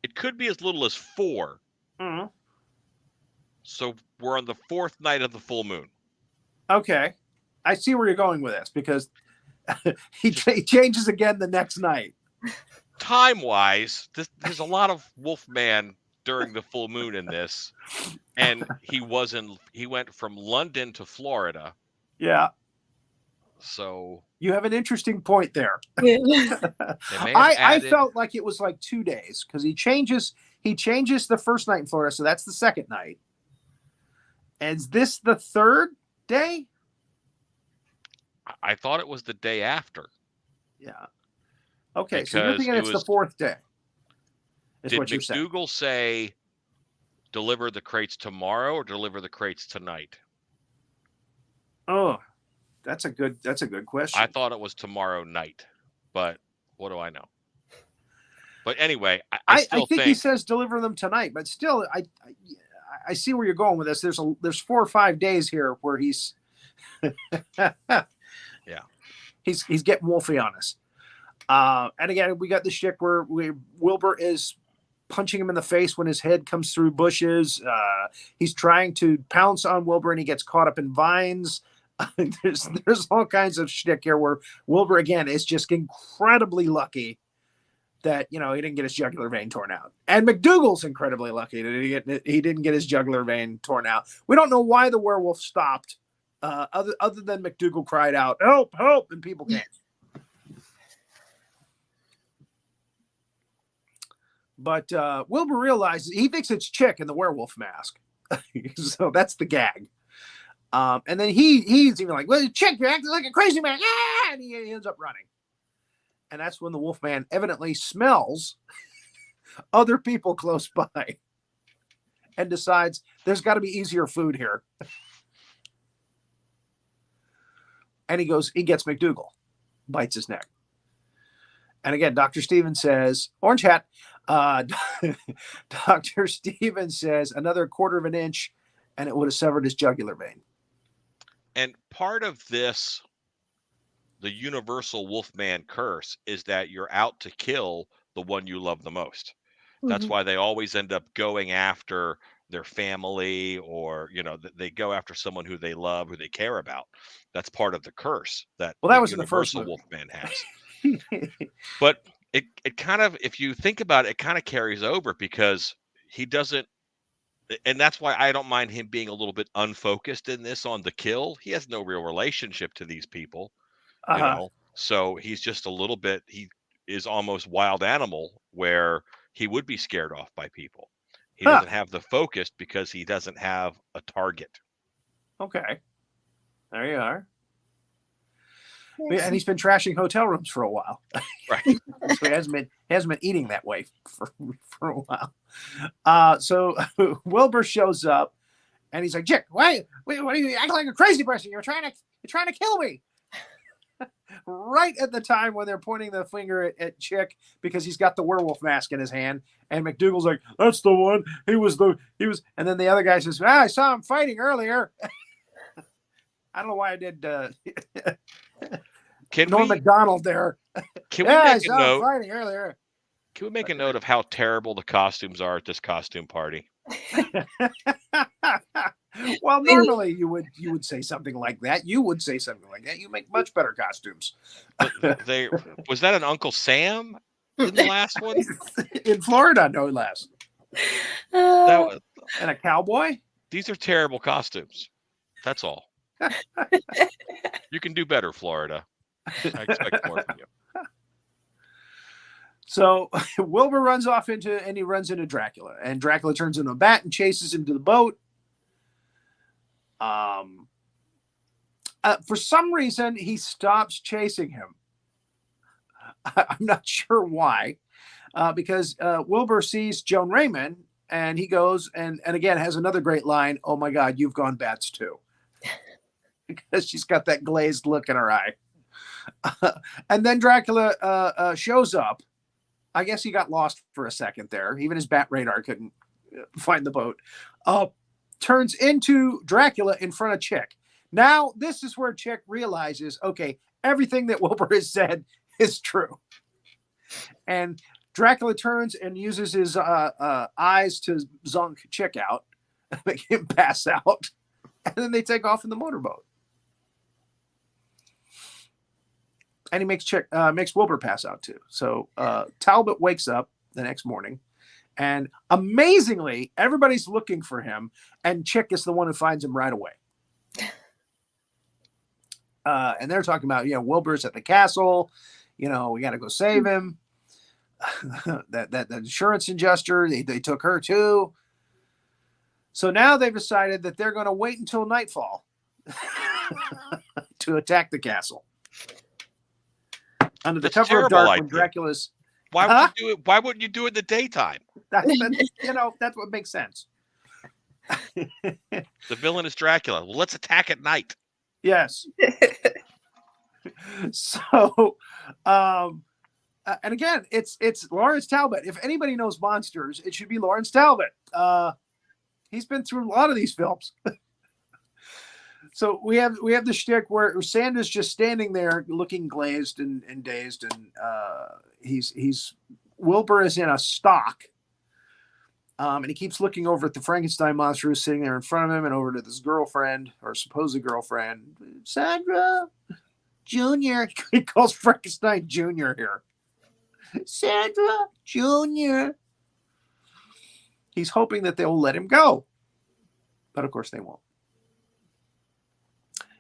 It could be as little as 4. Mm-hmm. So we're on the 4th night of the full moon. Okay. I see where you're going with this, because he changes again the next night. Time-wise, there's a lot of Wolfman during the full moon in this. And he went from London to Florida. Yeah. So you have an interesting point there. I felt like it was like 2 days, because he changes the first night in Florida, so that's the second night. Is this the third day? I thought it was the day after. Yeah. Okay, so you're Because thinking it's the fourth day. Is Did what you're saying. McDougal say deliver the crates tomorrow or deliver the crates tonight? Oh, that's a good question. I thought it was tomorrow night, but what do I know? But anyway, I still think he says deliver them tonight, but still, I see where you're going with this. There's 4 or 5 days here where he's yeah, he's getting wolfy on us. And again, we got this shit where Wilbur is punching him in the face when his head comes through bushes. He's trying to pounce on Wilbur and he gets caught up in vines. There's all kinds of shtick here where Wilbur again is just incredibly lucky that he didn't get his jugular vein torn out, and McDougal's incredibly lucky that he didn't get his jugular vein torn out. We don't know why the werewolf stopped, other than McDougal cried out, "Help! Help!" and people came. But Wilbur realizes he thinks it's Chick in the werewolf mask, so that's the gag. And then he's even like, "Well, Chick, you're acting like a crazy man!" Yeah! And he ends up running. And that's when the Wolfman evidently smells other people close by and decides there's got to be easier food here. And he gets McDougal, bites his neck. And again, Dr. Stevens says, orange hat, Dr. Stevens says another 1/4 of an inch and it would have severed his jugular vein. And part of this, the universal Wolfman curse, is that you're out to kill the one you love the most. That's why they always end up going after their family, or they go after someone who they love, who they care about. That's part of the curse that was in the first Wolfman has. But it kind of, if you think about it, it kind of carries over because he doesn't. And that's why I don't mind him being a little bit unfocused in this on the kill. He has no real relationship to these people. So he's just a little bit, he is almost wild animal where he would be scared off by people. He doesn't have the focus because he doesn't have a target. Okay. There you are. And he's been trashing hotel rooms for a while. Right. So he hasn't been eating that way for a while. So Wilbur shows up and he's like, "Chick, why are you acting like a crazy person? You're trying to kill me." Right at the time when they're pointing the finger at Chick because he's got the werewolf mask in his hand, and McDougal's like, "That's the one. He was," and then the other guy says, "I saw him fighting earlier." I don't know why I did Norm Macdonald there. Can we make a note? Fighting earlier. Can we make a note of how terrible the costumes are at this costume party? Well, normally you would say something like that. You would say something like that. You make much better costumes. Was that an Uncle Sam in the last one? In Florida, no less. And a cowboy? These are terrible costumes. That's all. You can do better, Florida. I expect more from you. So Wilbur runs into Dracula, and Dracula turns into a bat and chases him to the boat. For some reason, he stops chasing him. I'm not sure why, because Wilbur sees Joan Raymond, and he goes and again has another great line. "Oh my God, you've gone bats too," because she's got that glazed look in her eye. And then Dracula shows up. I guess he got lost for a second there. Even his bat radar couldn't find the boat. Turns into Dracula in front of Chick. Now, this is where Chick realizes, okay, everything that Wilbur has said is true. And Dracula turns and uses his eyes to zonk Chick out, make him pass out, and then they take off in the motorboat. And he makes Wilbur pass out too. So Talbot wakes up the next morning, and amazingly, everybody's looking for him, and Chick is the one who finds him right away. And they're talking about, Wilbur's at the castle. We got to go save him. that insurance adjuster, they took her too. So now they've decided that they're going to wait until nightfall to attack the castle. Under the That's a cover of terrible dark, idea. when Dracula's Why would you do it? Why wouldn't you do it in the daytime? that's what makes sense. The villain is Dracula. Well, let's attack at night. Yes. So, and again, it's Lawrence Talbot. If anybody knows monsters, it should be Lawrence Talbot. He's been through a lot of these films. So we have the shtick where Sandra's just standing there looking glazed and dazed, and he's Wilbur is in a stock. And he keeps looking over at the Frankenstein monster who's sitting there in front of him, and over to this girlfriend or supposed girlfriend, Sandra Junior. He calls Frankenstein Junior here. Sandra Junior. He's hoping that they'll let him go, but of course they won't.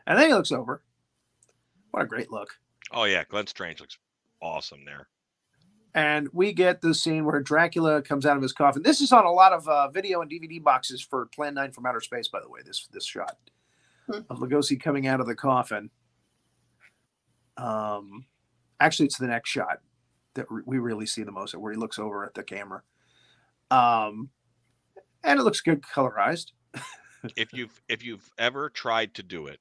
And then he looks over. What a great look! Oh yeah, Glenn Strange looks awesome there. And we get the scene where Dracula comes out of his coffin. This is on a lot of video and DVD boxes for Plan 9 from Outer Space, by the way, this shot of Lugosi coming out of the coffin. Actually, it's the next shot that we really see the most, where he looks over at the camera. And it looks good colorized. If you've ever tried to do it,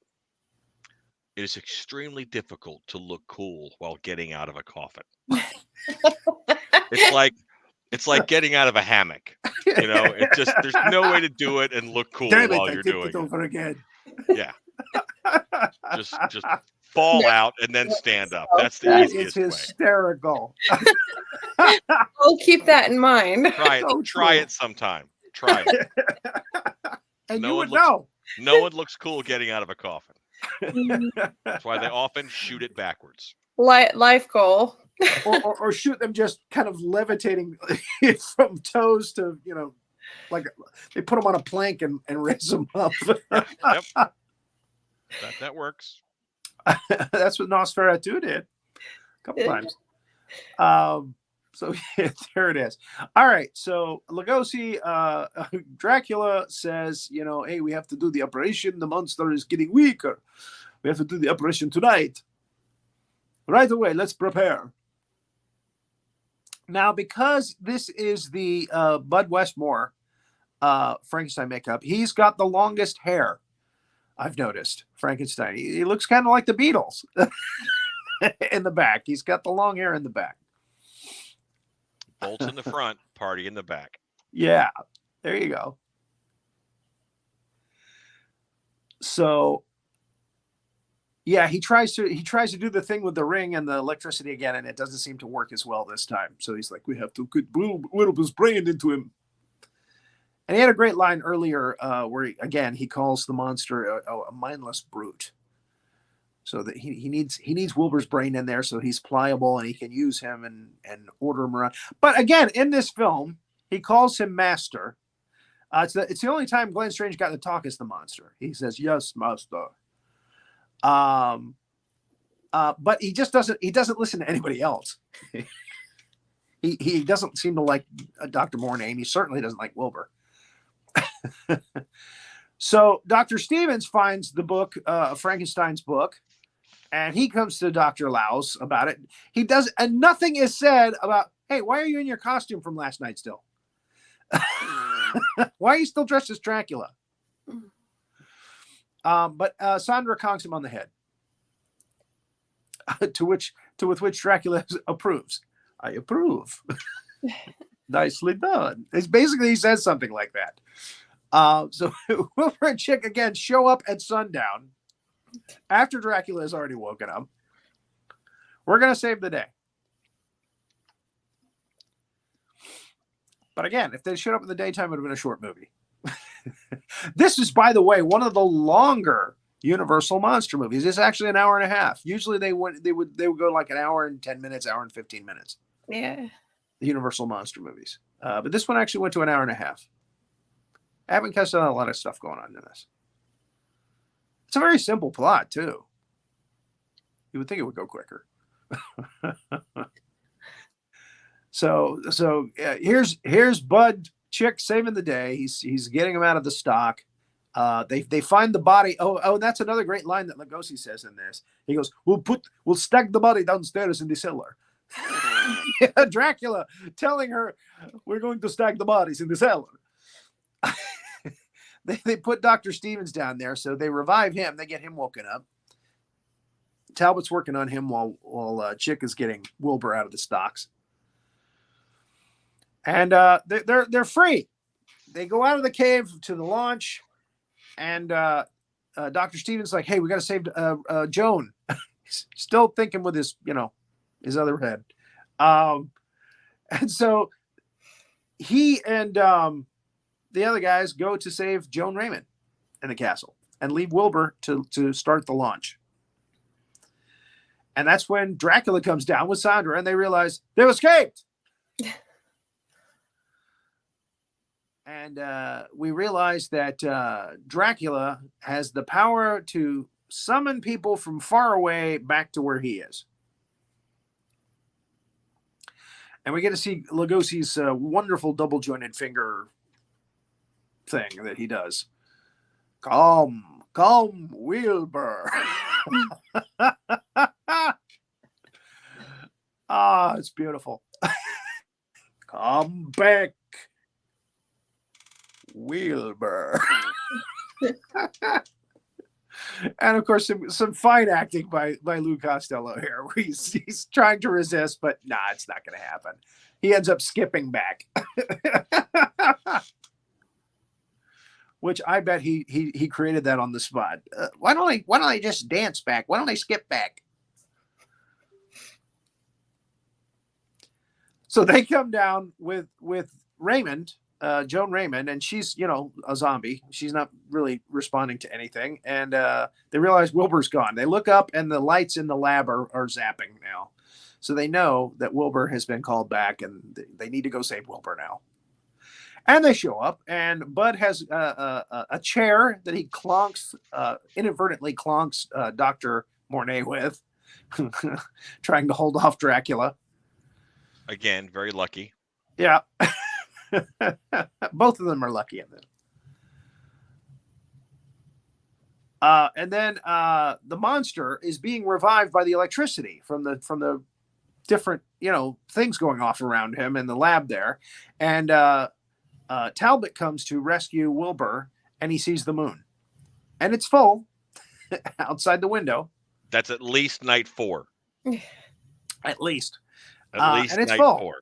it is extremely difficult to look cool while getting out of a coffin. It's like getting out of a hammock. You know, it just there's no way to do it and look cool while you're doing it. Over again. Yeah. Just fall out and then stand up. That's the easiest way. It's hysterical. I'll keep that in mind. Try it. Try it sometime. Try it. And No you one would know. No one looks cool getting out of a coffin. That's why they often shoot it backwards. Life goal. or shoot them just kind of levitating from toes to, like they put them on a plank and raise them up. Yep. That works. That's what Nosferatu did a couple times. So yeah, there it is. All right. So Lugosi, Dracula says, hey, we have to do the operation. The monster is getting weaker. We have to do the operation tonight. Right away. Let's prepare. Now, because this is the Bud Westmore Frankenstein makeup, he's got the longest hair. I've noticed Frankenstein. He looks kind of like the Beatles in the back. He's got the long hair in the back. Bolts in the front, party in the back. Yeah, there you go. So, yeah, he tries to do the thing with the ring and the electricity again, and it doesn't seem to work as well this time. So he's like, we have to put Wilbur's brain into him. And he had a great line earlier where he calls the monster a mindless brute. So that he needs Wilbur's brain in there so he's pliable and he can use him and order him around. But again, in this film, he calls him master. It's the only time Glenn Strange got to talk as the monster. He says, "Yes, master." But he just doesn't listen to anybody else. he doesn't seem to like Dr. Mornay. He certainly doesn't like Wilbur. So Dr. Stevens finds the book, Frankenstein's book, and he comes to Dr. Laus about it. He does, and nothing is said about, hey, why are you in your costume from last night still? Why are you still dressed as Dracula? But Sandra conks him on the head, with which Dracula approves. I approve. Nicely done. It's basically, he says something like that. So Wilbur and Chick again show up at sundown after Dracula has already woken up. We're going to save the day. But again, if they showed up in the daytime, it would have been a short movie. This is, by the way, one of the longer Universal monster movies. It's actually an hour and a half. Usually they would go like an hour and 10 minutes, hour and 15 minutes. Yeah. The Universal monster movies. But this one actually went to an hour and a half. Abbott and Costello had a lot of stuff going on in this. It's a very simple plot, too. You would think it would go quicker. So here's Bud Chick saving the day. He's getting him out of the stock. They find the body. Oh, that's another great line that Lugosi says in this. He goes, "We'll stack the body downstairs in the cellar." Dracula telling her, "We're going to stack the bodies in the cellar." They put Dr. Stevens down there, so they revive him. They get him woken up. Talbot's working on him while Chick is getting Wilbur out of the stocks. And they're free. They go out of the cave to the launch, and Dr. Stevens is like, "Hey, we got to save Joan." Still thinking with his other head. And so he and the other guys go to save Joan Raymond in the castle and leave Wilbur to start the launch. And that's when Dracula comes down with Sandra and they realize they've escaped. And we realize that Dracula has the power to summon people from far away back to where he is. And we get to see Lugosi's wonderful double-jointed finger thing that he does. Come, Wilbur. It's beautiful. Come back, Wilbur. And of course, some fine acting by Lou Costello here, where he's trying to resist, but it's not going to happen. He ends up skipping back, which I bet he created that on the spot. Why don't I just dance back? Why don't I skip back? So they come down with Raymond. Joan Raymond, and she's, a zombie. She's not really responding to anything. And they realize Wilbur's gone. They look up and the lights in the lab are zapping now. So they know that Wilbur has been called back and they need to go save Wilbur now. And they show up and Bud has a chair that he inadvertently clonks Dr. Mornay with, trying to hold off Dracula. Again, very lucky. Yeah. Both of them are lucky in this. And then the monster is being revived by the electricity from the different things going off around him in the lab there. And Talbot comes to rescue Wilbur, and he sees the moon, and it's full outside the window. That's at least night 4. At least. And it's night full. 4.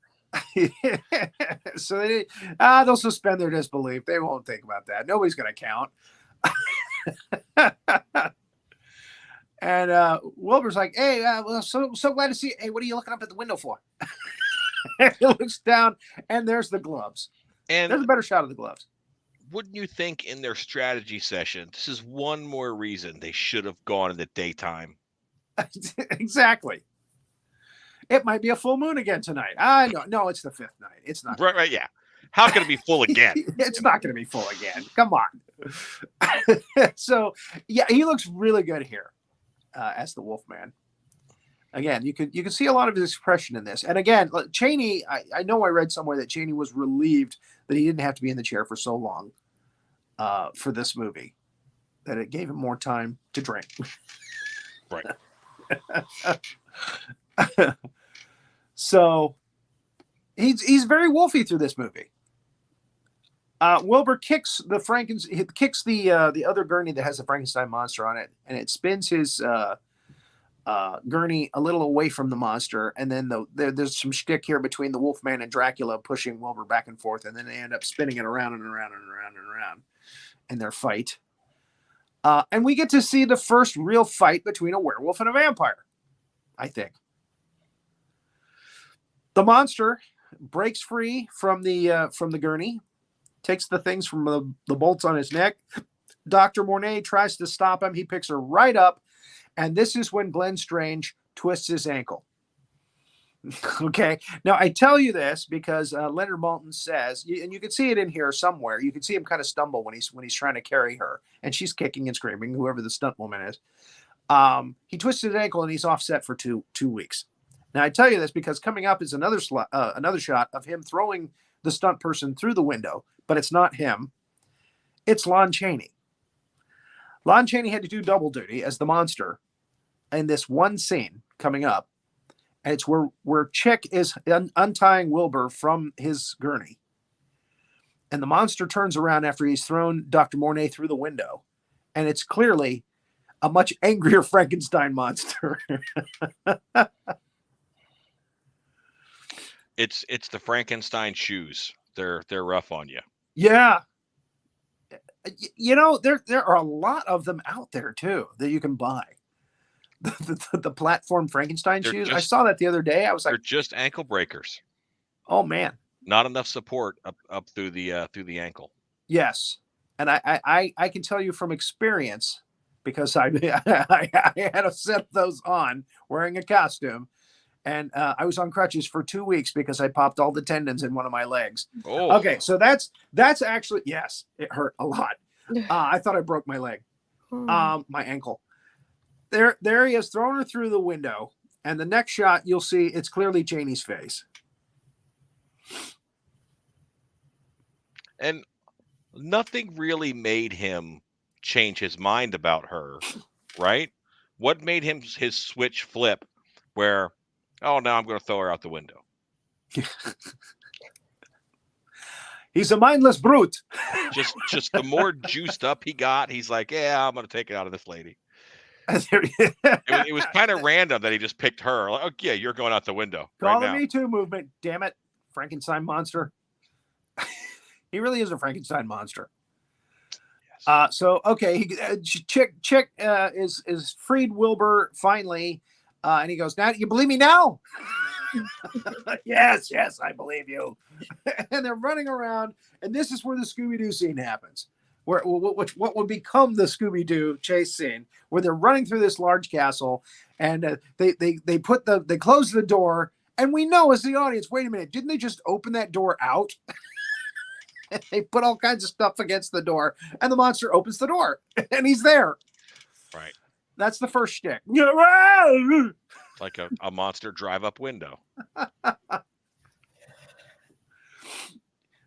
So they'll suspend their disbelief. They won't think about that. Nobody's going to count. And Wilbur's like, "Hey, well, so glad to see you. Hey, what are you looking up at the window for?" He looks down, and there's the gloves. And there's a better shot of the gloves. Wouldn't you think in their strategy session, this is one more reason they should have gone in the daytime? Exactly. It might be a full moon again tonight. No, it's the 5th night. It's not. Right, yeah. How can it be full again? It's not going to be full again. Come on. So, yeah, he looks really good here as the Wolfman. Again, you can see a lot of his expression in this. And again, Chaney, I know I read somewhere that Chaney was relieved that he didn't have to be in the chair for so long for this movie, that it gave him more time to drink. Right. So he's very wolfy through this movie. Wilbur kicks the other gurney that has the Frankenstein monster on it, and it spins his gurney a little away from the monster, and then there's some shtick here between the Wolfman and Dracula pushing Wilbur back and forth, and then they end up spinning it around and around and around and around in their fight. And we get to see the first real fight between a werewolf and a vampire, I think. The monster breaks free from the gurney, takes the things from the bolts on his neck. Dr. Mornay tries to stop him. He picks her right up, and this is when Glenn Strange twists his ankle. Okay, now I tell you this because Leonard Maltin says, and you can see it in here somewhere. You can see him kind of stumble when he's trying to carry her, and she's kicking and screaming. Whoever the stunt woman is, he twists his ankle and he's offset for two weeks. Now I tell you this because coming up is another shot of him throwing the stunt person through the window, but it's not him. It's Lon Chaney. Lon Chaney had to do double duty as the monster in this one scene coming up. And it's where Chick is untying Wilbur from his gurney. And the monster turns around after he's thrown Dr. Mornay through the window. And it's clearly a much angrier Frankenstein monster. It's the Frankenstein shoes. They're rough on you. Yeah. You know, there are a lot of them out there too that you can buy. The platform Frankenstein shoes. I saw that the other day. I was like, they're just ankle breakers. Oh man, not enough support up through the ankle. Yes, and I can tell you from experience because I had a set of those on wearing a costume, and I was on crutches for 2 weeks because I popped all the tendons in one of my legs. Oh. Okay, so that's actually, yes, it hurt a lot. I thought I broke my leg, my ankle. There he is, throwing her through the window, and the next shot you'll see it's clearly Janie's face. And nothing really made him change his mind about her, right? What made his switch flip where, oh, now I'm going to throw her out the window? He's a mindless brute. Just the more juiced up he got, he's like, yeah, I'm going to take it out of this lady. It was kind of random that he just picked her. Like, oh, yeah, you're going out the window. Call the Me Too movement, damn it. Frankenstein monster. He really is a Frankenstein monster. Yes. So, okay, Chick is freed Wilbur finally, and he goes, now, you believe me now? Yes, I believe you. And they're running around, and this is where the Scooby-Doo scene happens. What would become the Scooby-Doo chase scene, where they're running through this large castle, and they close the door, and we know as the audience, wait a minute, didn't they just open that door out? They put all kinds of stuff against the door, and the monster opens the door, and he's there. Right. That's the first shtick. Like a monster drive-up window.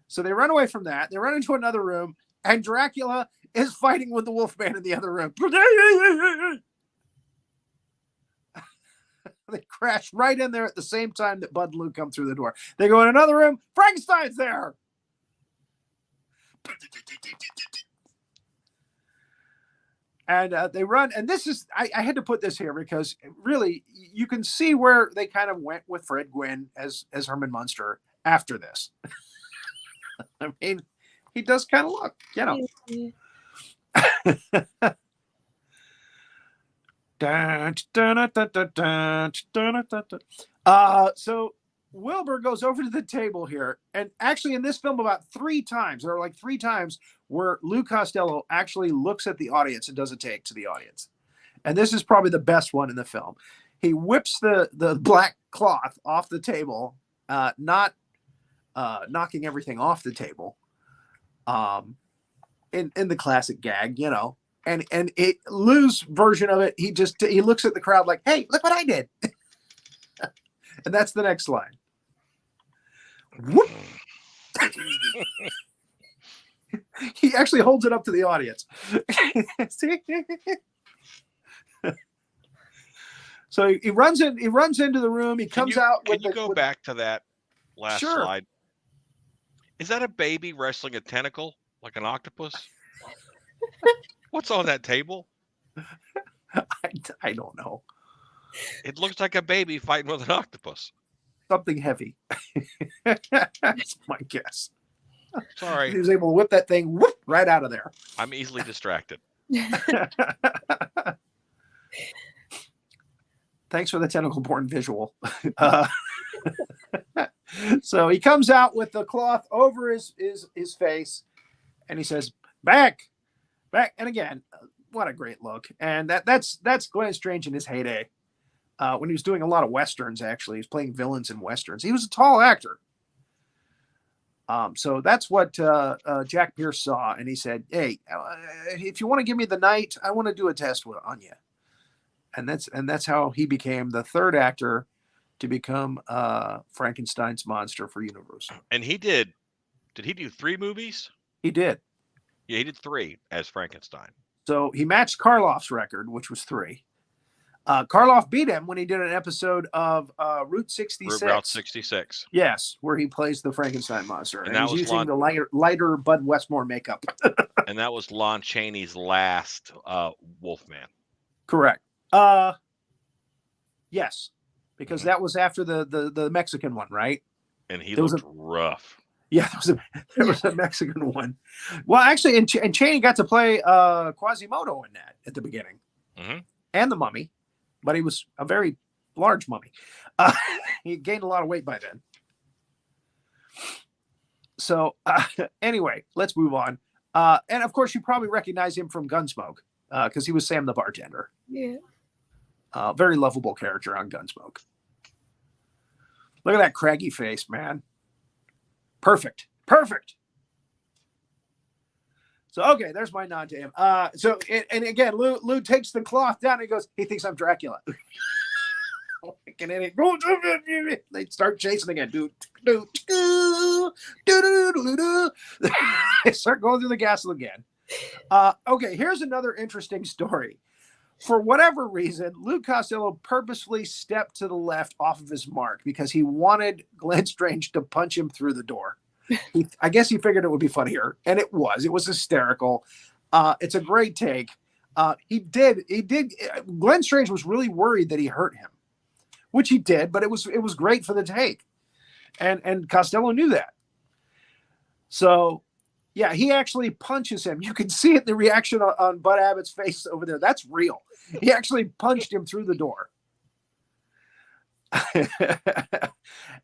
So they run away from that. They run into another room, and Dracula is fighting with the Wolfman in the other room. They crash right in there at the same time that Bud and Luke come through the door. They go in another room. Frankenstein's there. And they run. And this is, I had to put this here because really you can see where they kind of went with Fred Gwynn as Herman Munster after this. I mean, he does kind of look, you know. So Wilbur goes over to the table here, and actually in this film about 3 times, there are like 3 times where Lou Costello actually looks at the audience and does a take to the audience. And this is probably the best one in the film. He whips the black cloth off the table, not knocking everything off the table. In the classic gag, you know, and Lou's version of it, he looks at the crowd like, hey, look what I did. And that's the next line. Whoop. He actually holds it up to the audience. So he runs into the room. He comes out. Can you go back to that last slide? Is that a baby wrestling a tentacle like an octopus? What's on that table? I don't know. It looks like a baby fighting with an octopus. Something heavy. That's my guess. Sorry. He was able to whip that thing right out of there. I'm easily distracted. Thanks for the tentacle-born visual. So he comes out with the cloth over his face, and he says, back. And again, what a great look. And that's Glenn Strange in his heyday. When he was doing a lot of Westerns, actually. He was playing villains in Westerns. He was a tall actor. So that's what Jack Pierce saw, and he said, hey, if you want to give me the night, I want to do a test on you. And that's how he became the 3rd actor to become Frankenstein's monster for Universal. And he did he do 3 movies? He did. Yeah, he did 3 as Frankenstein. So he matched Karloff's record, which was 3. Karloff beat him when he did an episode of Route 66. Route 66. Yes, where he plays the Frankenstein monster. And that he's was using the lighter Bud Westmore makeup. And that was Lon Chaney's last Wolfman. Correct. Yes, because that was after the Mexican one, right? And he looked rough. Yeah, there was a Mexican one. Well, actually, and Chaney got to play Quasimodo in that at the beginning. And the Mummy. But he was a very large mummy. He gained a lot of weight by then. So anyway, let's move on. And of course, you probably recognize him from Gunsmoke because he was Sam the bartender. Yeah. Very lovable character on Gunsmoke. Look at that craggy face, man. Perfect. So, okay, there's my nod to him. And again, Lou takes the cloth down and he goes, he thinks I'm Dracula. They start chasing again. They start going through the castle again. Okay, here's another interesting story. For whatever reason, Lou Costello purposefully stepped to the left off of his mark because he wanted Glenn Strange to punch him through the door. I guess he figured it would be funnier, and it was. It was hysterical. It's a great take. He did. Glenn Strange was really worried that he hurt him, which he did, but it was great for the take, and Costello knew that. So, yeah, he actually punches him. You can see it in the reaction on Bud Abbott's face over there. That's real. He actually punched him through the door,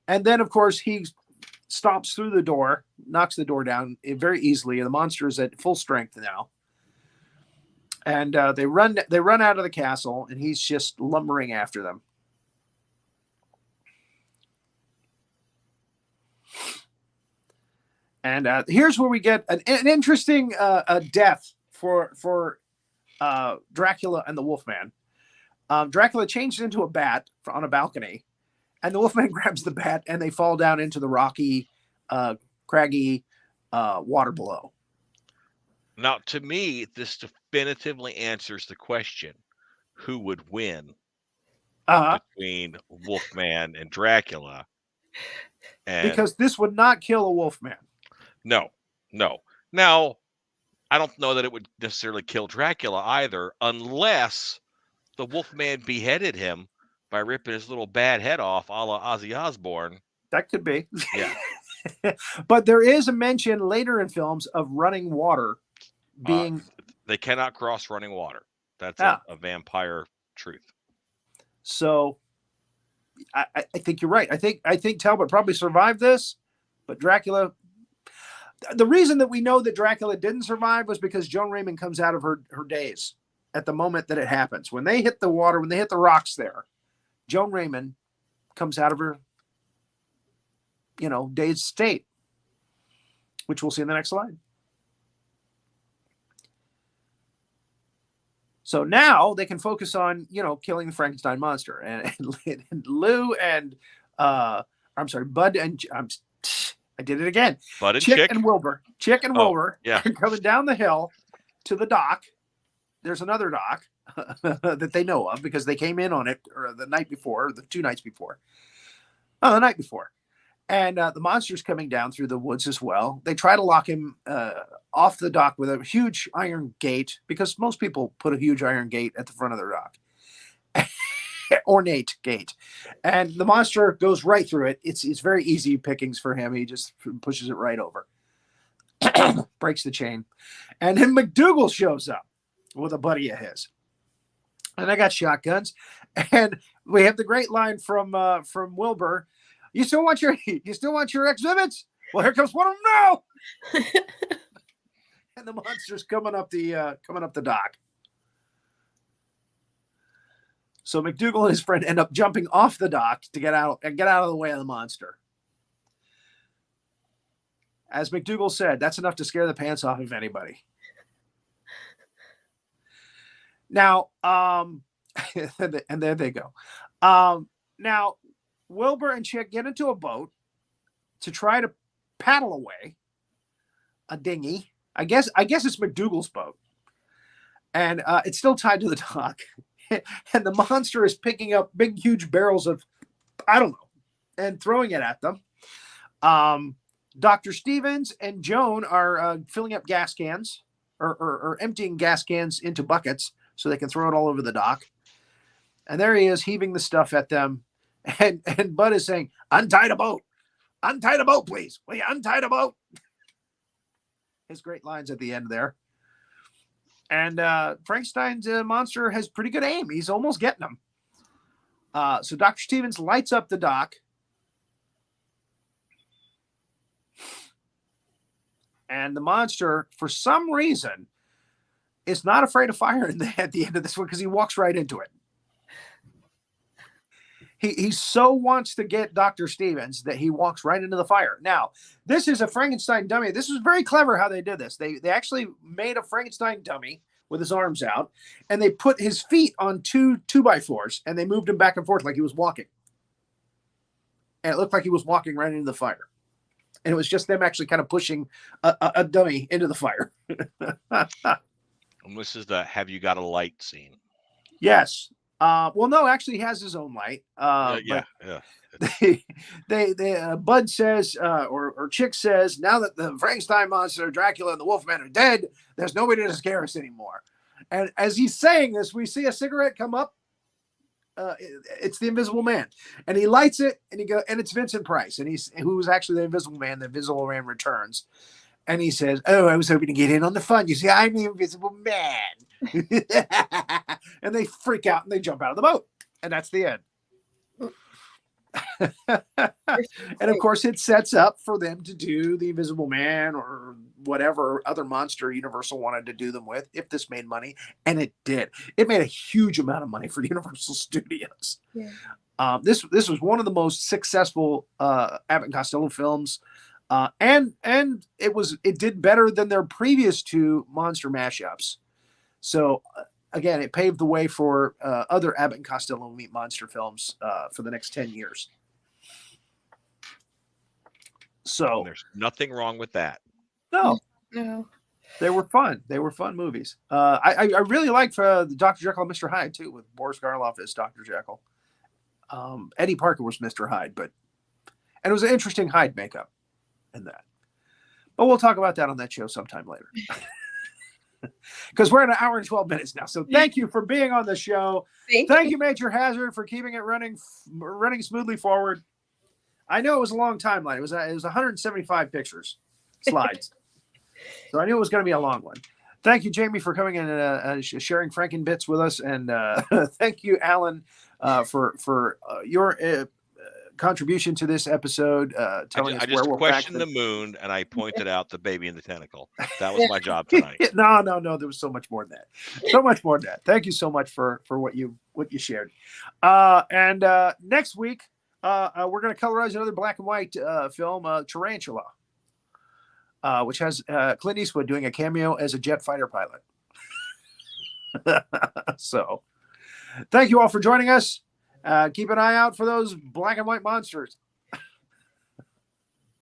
and then of course he stomps through the door, knocks the door down very easily, and the monster is at full strength now. And they run out of the castle, and he's just lumbering after them. And here's where we get an interesting death for Dracula and the Wolfman. Dracula changed into a bat on a balcony, and the Wolfman grabs the bat, and they fall down into the rocky, craggy water below. Now, to me, this definitively answers the question, who would win between Wolfman and Dracula? Because this would not kill a Wolfman. No. Now, I don't know that it would necessarily kill Dracula either, unless the Wolfman beheaded him by ripping his little bad head off, a la Ozzy Osbourne. That could be. Yeah. But there is a mention later in films of running water being... they cannot cross running water. That's a vampire truth. So I think you're right. I think Talbot probably survived this, but Dracula... The reason that we know that Dracula didn't survive was because Joan Raymond comes out of her daze at the moment that it happens. When they hit the water, when they hit the rocks there, Joan Raymond comes out of her, dazed state, which we'll see in the next slide. So now they can focus on, killing the Frankenstein monster. And Lou and, Bud and, I did it again. Bud and Chick and Wilbur. Chick and Wilbur are coming down the hill to the dock. There's another dock that they know of because they came in on it the night before, the 2 nights before. The night before. And the monster's coming down through the woods as well. They try to lock him off the dock with a huge iron gate because most people put a huge iron gate at the front of their dock. Ornate gate. And the monster goes right through it. It's very easy pickings for him. He just pushes it right over. Breaks the chain. And then McDougal shows up with a buddy of his. And I got shotguns. And we have the great line from Wilbur. You still want your exhibits? Well, here comes one of them now. And the monster's coming up the dock. So McDougal and his friend end up jumping off the dock to get out of the way of the monster. As McDougal said, that's enough to scare the pants off of anybody. Now, and there they go. Now, Wilbur and Chick get into a boat to try to paddle away a dinghy. I guess it's McDougal's boat. and it's still tied to the dock. And the monster is picking up big, huge barrels of, I don't know, and throwing it at them. Dr. Stevens and Joan are filling up gas cans or emptying gas cans into buckets so they can throw it all over the dock. And there he is, heaving the stuff at them. And Bud is saying, untie the boat. Untie the boat, please. Will you untie the boat? His great lines at the end there. And Frankenstein's monster has pretty good aim. He's almost getting them. So Dr. Stevens lights up the dock. And the monster, for some reason, is not afraid of fire at the end of this one because he walks right into it. He so wants to get Dr. Stevens that he walks right into the fire. Now, this is a Frankenstein dummy. This was very clever how they did this. They actually made a Frankenstein dummy with his arms out, and they put his feet on two 2x4s, and they moved him back and forth like he was walking. And it looked like he was walking right into the fire. And it was just them actually kind of pushing a dummy into the fire. And this is the "Have you got a light" scene. Yes. Well, no, actually, he has his own light. Yeah. Bud says, or Chick says, now that the Frankenstein monster, Dracula, and the Wolfman are dead, there's nobody to scare us anymore. And as he's saying this, we see a cigarette come up. It's the Invisible Man, and he lights it, and and it's Vincent Price, and who was actually the Invisible Man. The Invisible Man returns, and he says, "Oh, I was hoping to get in on the fun. You see, I'm the Invisible Man." And they freak out and they jump out of the boat, and that's the end. And of course, it sets up for them to do the Invisible Man or whatever other monster Universal wanted to do them with, if this made money, and it did. It made a huge amount of money for Universal Studios. Yeah. This was one of the most successful Abbott and Costello films, and it did better than their previous two monster mashups. So again, it paved the way for other Abbott and Costello Meet Monster films for the next 10 years. So and there's nothing wrong with that. No, they were fun. They were fun movies. I really liked the Dr. Jekyll and Mr. Hyde too, with Boris Karloff as Dr. Jekyll. Eddie Parker was Mr. Hyde, and it was an interesting Hyde makeup in that. But we'll talk about that on that show sometime later. Because we're at an hour and 12 minutes now. So thank you for being on the show. Thank you, Major Hazzard, for keeping it running smoothly forward. I know it was a long timeline. It was 175 pictures, slides. So I knew it was going to be a long one. Thank you, Jaime, for coming in and sharing Franken bits with us. And thank you, Alan, for your contribution to this episode. Telling I us just questioned the moon, and I pointed out the baby in the tentacle. That was my job tonight. No. There was so much more than that. So much more than that. Thank you so much for what you shared. And next week, we're going to colorize another black and white film, Tarantula, which has Clint Eastwood doing a cameo as a jet fighter pilot. So thank you all for joining us. Keep an eye out for those black and white monsters.